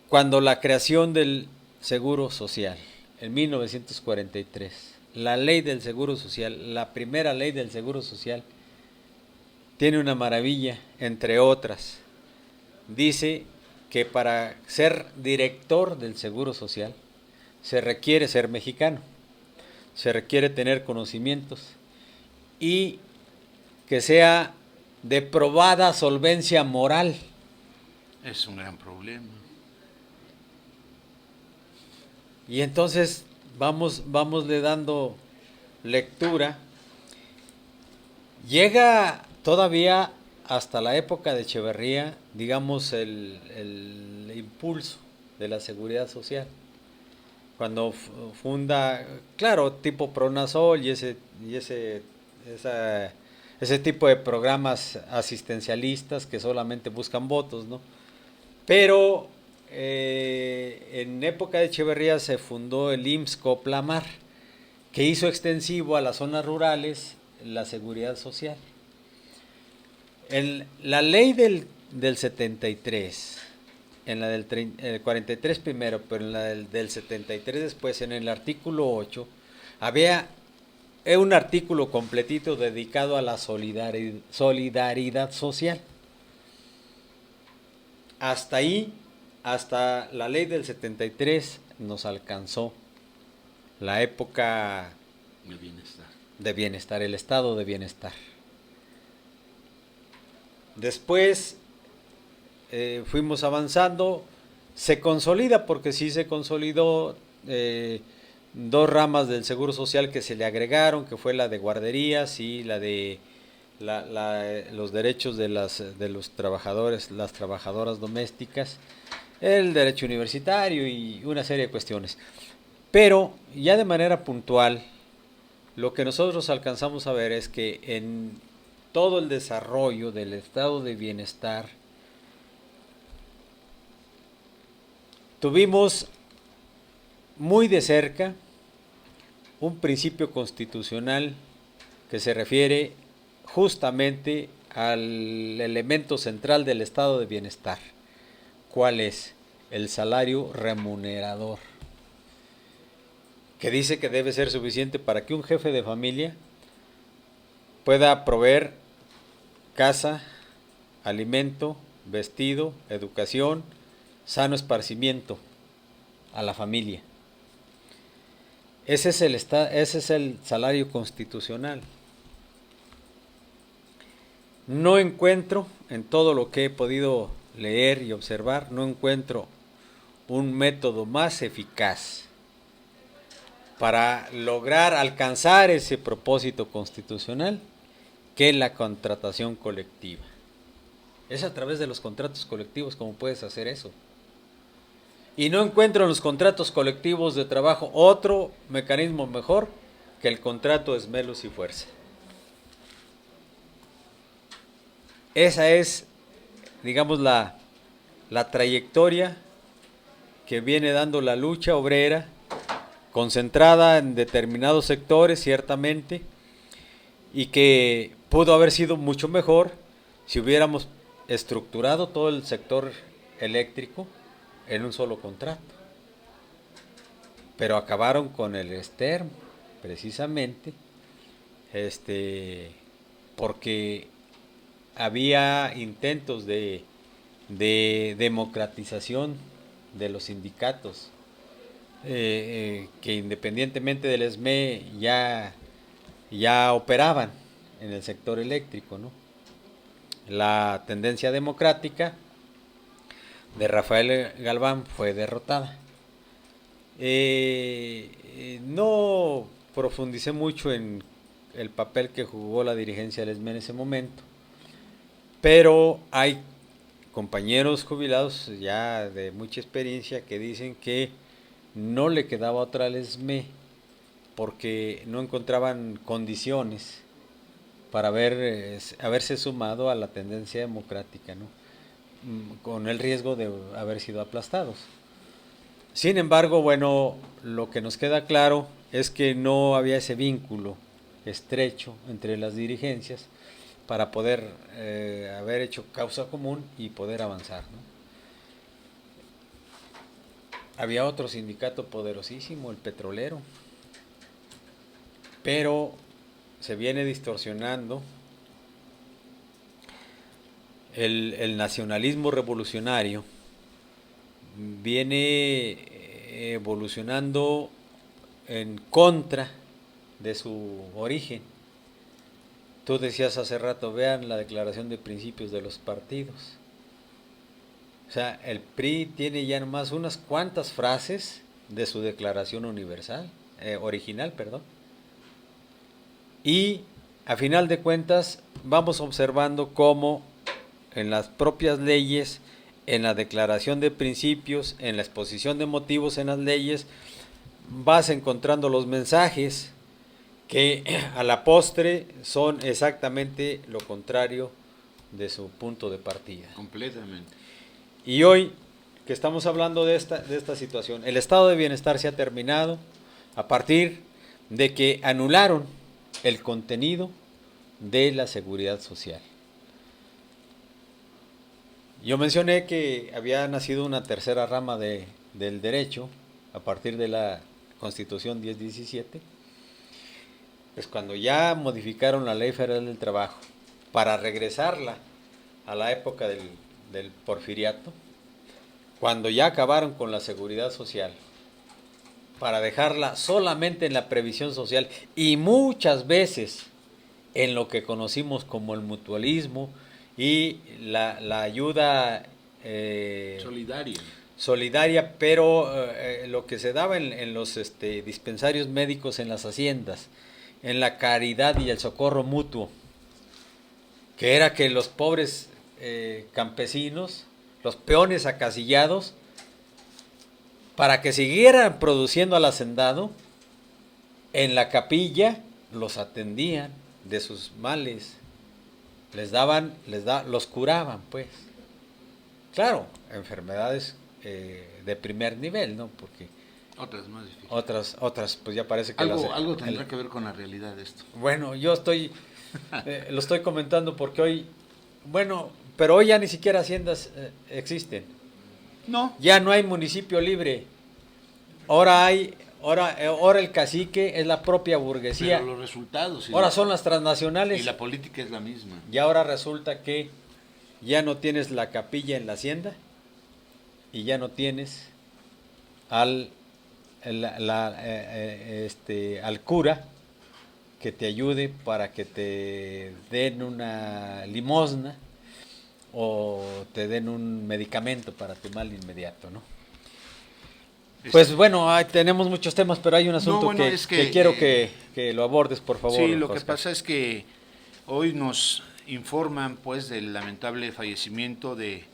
cuando la creación del Seguro Social, en 1943. La ley del Seguro Social, la primera ley del Seguro Social, tiene una maravilla, entre otras. Dice que para ser director del Seguro Social se requiere ser mexicano, se requiere tener conocimientos y que sea de probada solvencia moral. Es un gran problema. Y entonces vamosle dando lectura. Llega todavía hasta la época de Echeverría, digamos, el impulso de la seguridad social. Cuando funda, claro, tipo Pronasol y ese tipo de programas asistencialistas que solamente buscan votos, ¿no? Pero en época de Echeverría se fundó el IMSS-Coplamar, que hizo extensivo a las zonas rurales la seguridad social. En la ley del 73, en la del 43 primero, pero en la del 73 después, en el artículo 8, había un artículo completito dedicado a la solidaridad social. Hasta ahí, hasta la ley del 73 nos alcanzó la época de bienestar, el estado de bienestar. Después fuimos avanzando, se consolida, porque sí se consolidó dos ramas del Seguro Social que se le agregaron, que fue la de guarderías y la de los derechos de los trabajadores, las trabajadoras domésticas, el derecho universitario y una serie de cuestiones. Pero ya de manera puntual, lo que nosotros alcanzamos a ver es que en todo el desarrollo del estado de bienestar tuvimos muy de cerca un principio constitucional que se refiere justamente al elemento central del estado de bienestar. ¿Cuál es? El salario remunerador, que dice que debe ser suficiente para que un jefe de familia pueda proveer casa, alimento, vestido, educación, sano esparcimiento a la familia. Ese es el salario constitucional. No encuentro, en todo lo que he podido leer y observar, no encuentro un método más eficaz para lograr alcanzar ese propósito constitucional que la contratación colectiva. Es a través de los contratos colectivos como puedes hacer eso. Y no encuentro en los contratos colectivos de trabajo otro mecanismo mejor que el contrato de esmelos y fuerza. Esa es, digamos, la la trayectoria que viene dando la lucha obrera, concentrada en determinados sectores, ciertamente, y que pudo haber sido mucho mejor si hubiéramos estructurado todo el sector eléctrico en un solo contrato. Pero acabaron con el Stern, precisamente, porque había intentos de democratización de los sindicatos, que independientemente del SME ya operaban en el sector eléctrico, ¿no? La tendencia democrática de Rafael Galván fue derrotada. No profundicé mucho en el papel que jugó la dirigencia del SME en ese momento, pero hay compañeros jubilados ya de mucha experiencia que dicen que no le quedaba otra al SME porque no encontraban condiciones para haberse sumado a la tendencia democrática, ¿no? Con el riesgo de haber sido aplastados. Sin embargo, bueno, lo que nos queda claro es que no había ese vínculo estrecho entre las dirigencias para poder haber hecho causa común y poder avanzar, ¿no? Había otro sindicato poderosísimo, el petrolero, pero se viene distorsionando el nacionalismo revolucionario, viene evolucionando en contra de su origen. Tú decías hace rato, vean la declaración de principios de los partidos. O sea, el PRI tiene ya nomás unas cuantas frases de su declaración original. Y a final de cuentas vamos observando cómo en las propias leyes, en la declaración de principios, en la exposición de motivos en las leyes, vas encontrando los mensajes que a la postre son exactamente lo contrario de su punto de partida. Completamente. Y hoy que estamos hablando de esta situación, el estado de bienestar se ha terminado a partir de que anularon el contenido de la seguridad social. Yo mencioné que había nacido una tercera rama del derecho a partir de la Constitución 1017. Pues cuando ya modificaron la Ley Federal del Trabajo para regresarla a la época del porfiriato, cuando ya acabaron con la seguridad social, para dejarla solamente en la previsión social y muchas veces en lo que conocimos como el mutualismo y la ayuda solidaria, pero lo que se daba en los dispensarios médicos en las haciendas, en la caridad y el socorro mutuo, que era que los pobres campesinos, los peones acasillados, para que siguieran produciendo al hacendado, en la capilla los atendían de sus males, los curaban, pues. Claro, enfermedades de primer nivel, ¿no? Porque otras más difíciles. Otras, pues ya parece que algo tendrá que ver con la realidad de esto. Bueno, yo lo estoy comentando porque hoy, pero hoy ya ni siquiera haciendas existen. No. Ya no hay municipio libre. Ahora el cacique es la propia burguesía. Pero los resultados. Ahora son las transnacionales. Y la política es la misma. Y ahora resulta que ya no tienes la capilla en la hacienda y ya no tienes al cura que te ayude para que te den una limosna o te den un medicamento para tu mal inmediato, ¿no? Pues bueno, tenemos muchos temas, pero hay un asunto que quiero que lo abordes, por favor. Sí, lo Oscar. que pasa es que hoy nos informan pues del lamentable fallecimiento de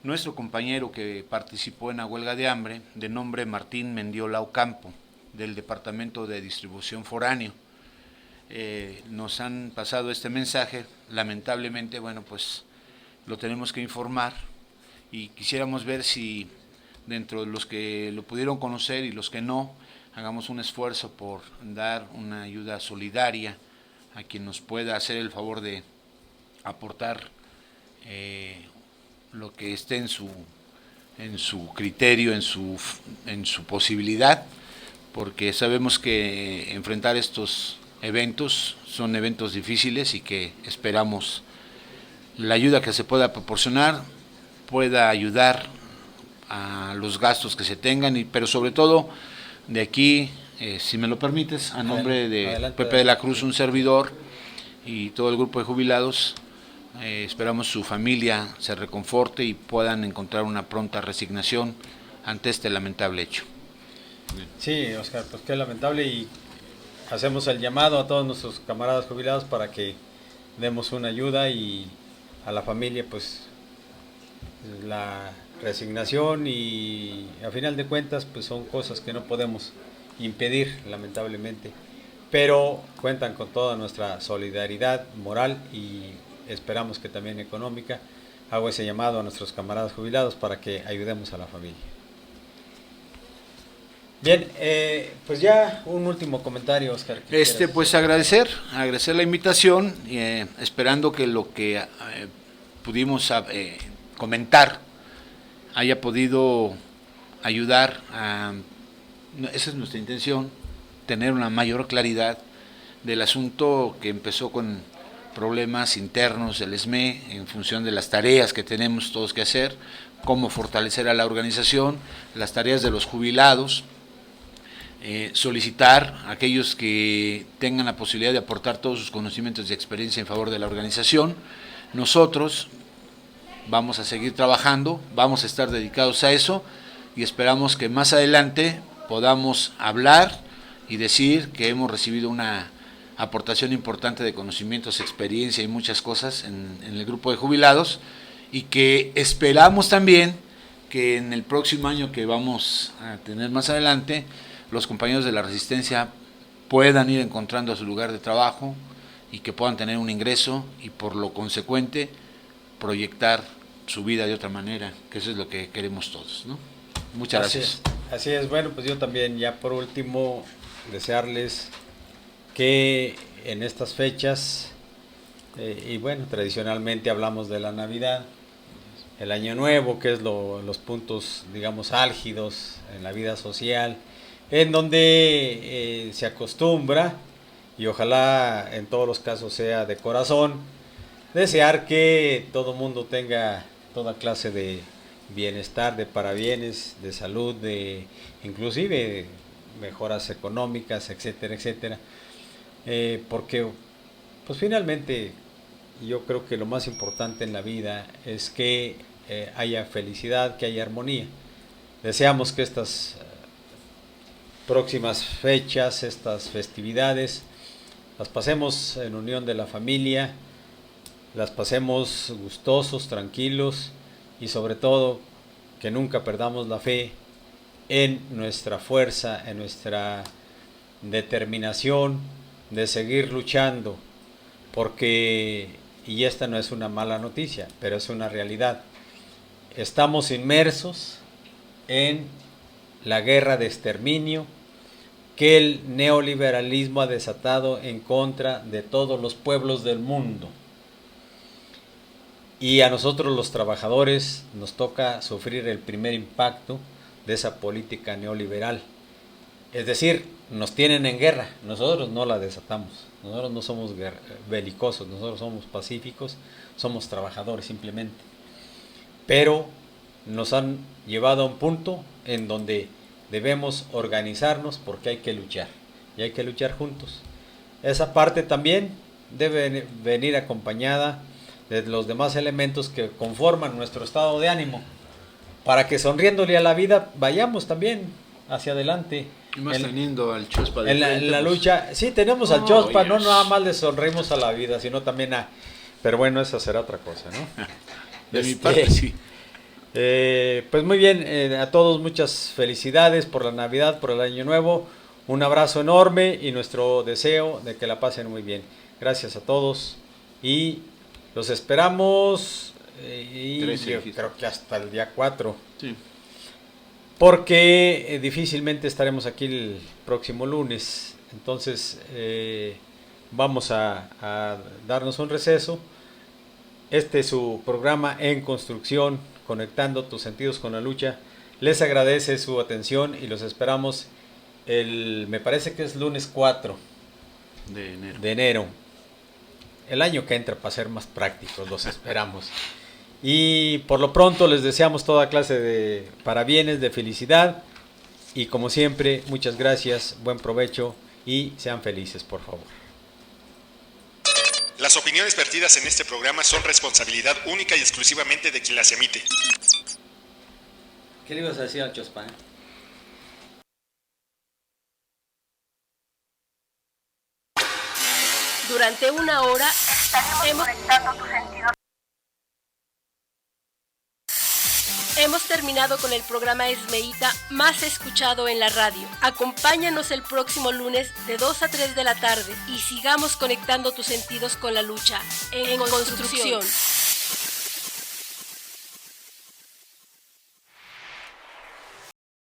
nuestro compañero que participó en la huelga de hambre, de nombre Martín Mendiola Ocampo, del Departamento de Distribución Foráneo. Nos han pasado este mensaje, lamentablemente, pues lo tenemos que informar, y quisiéramos ver si dentro de los que lo pudieron conocer y los que no, hagamos un esfuerzo por dar una ayuda solidaria a quien nos pueda hacer el favor de aportar lo que esté en su criterio, en su posibilidad, porque sabemos que enfrentar estos eventos son eventos difíciles y que esperamos la ayuda que se pueda proporcionar pueda ayudar a los gastos que se tengan, pero sobre todo de aquí, si me lo permites, a nombre de Adelante. Pepe de la Cruz, un servidor y todo el grupo de jubilados, esperamos su familia se reconforte y puedan encontrar una pronta resignación ante este lamentable hecho. Sí, Oscar, pues qué lamentable, y hacemos el llamado a todos nuestros camaradas jubilados para que demos una ayuda, y a la familia pues la resignación, y a final de cuentas pues son cosas que no podemos impedir, lamentablemente, pero cuentan con toda nuestra solidaridad moral y esperamos que también económica. Hago ese llamado a nuestros camaradas jubilados para que ayudemos a la familia. Bien, pues ya un último comentario, Oscar. Pues agradecer la invitación, esperando que lo que pudimos comentar haya podido ayudar esa es nuestra intención, tener una mayor claridad del asunto que empezó con problemas internos del ESME en función de las tareas que tenemos todos que hacer, cómo fortalecer a la organización, las tareas de los jubilados, solicitar a aquellos que tengan la posibilidad de aportar todos sus conocimientos y experiencia en favor de la organización. Nosotros vamos a seguir trabajando, vamos a estar dedicados a eso y esperamos que más adelante podamos hablar y decir que hemos recibido una aportación importante de conocimientos, experiencia y muchas cosas en el grupo de jubilados, y que esperamos también que en el próximo año que vamos a tener más adelante, los compañeros de la Resistencia puedan ir encontrando su lugar de trabajo y que puedan tener un ingreso y por lo consecuente proyectar su vida de otra manera, que eso es lo que queremos todos, ¿no? Muchas gracias. Así es, bueno, pues yo también ya por último desearles que en estas fechas, y bueno, tradicionalmente hablamos de la Navidad, el Año Nuevo, que es los puntos, digamos, álgidos en la vida social, en donde se acostumbra, y ojalá en todos los casos sea de corazón, desear que todo mundo tenga toda clase de bienestar, de parabienes, de salud, de inclusive mejoras económicas, etcétera, etcétera, porque pues finalmente yo creo que lo más importante en la vida es que haya felicidad, que haya armonía. Deseamos que estas próximas fechas, estas festividades, las pasemos en unión de la familia, las pasemos gustosos, tranquilos, y sobre todo que nunca perdamos la fe en nuestra fuerza, en nuestra determinación de seguir luchando, porque, y esta no es una mala noticia, pero es una realidad, estamos inmersos en la guerra de exterminio que el neoliberalismo ha desatado en contra de todos los pueblos del mundo. Y a nosotros los trabajadores nos toca sufrir el primer impacto de esa política neoliberal. Es decir, nos tienen en guerra, nosotros no la desatamos, nosotros no somos belicosos, nosotros somos pacíficos, somos trabajadores simplemente. Pero nos han llevado a un punto en donde debemos organizarnos porque hay que luchar, y hay que luchar juntos. Esa parte también debe venir acompañada de los demás elementos que conforman nuestro estado de ánimo, para que sonriéndole a la vida vayamos también hacia adelante. Y más teniendo al Chospa de en la lucha. Sí, tenemos al Chospa, no nada más le sonreímos a la vida, sino también a... Pero bueno, esa será otra cosa, ¿no? De mi parte, sí. Pues muy bien, a todos muchas felicidades por la Navidad, por el Año Nuevo. Un abrazo enorme y nuestro deseo de que la pasen muy bien. Gracias a todos y los esperamos y 13 yo dijiste. creo que hasta el día 4. Sí. Porque difícilmente estaremos aquí el próximo lunes. Entonces vamos a darnos un receso. Este es su programa En Construcción, conectando tus sentidos con la lucha. Les agradece su atención y los esperamos me parece que es lunes 4 De enero. El año que entra, para ser más prácticos, los esperamos. Y por lo pronto les deseamos toda clase de parabienes, de felicidad. Y como siempre, muchas gracias, buen provecho y sean felices, por favor. Las opiniones vertidas en este programa son responsabilidad única y exclusivamente de quien las emite. ¿Qué le ibas a decir al Chospan? Durante una hora hemos terminado con el programa Esmeíta más escuchado en la radio. Acompáñanos el próximo lunes de 2 a 3 de la tarde y sigamos conectando tus sentidos con la lucha en construcción.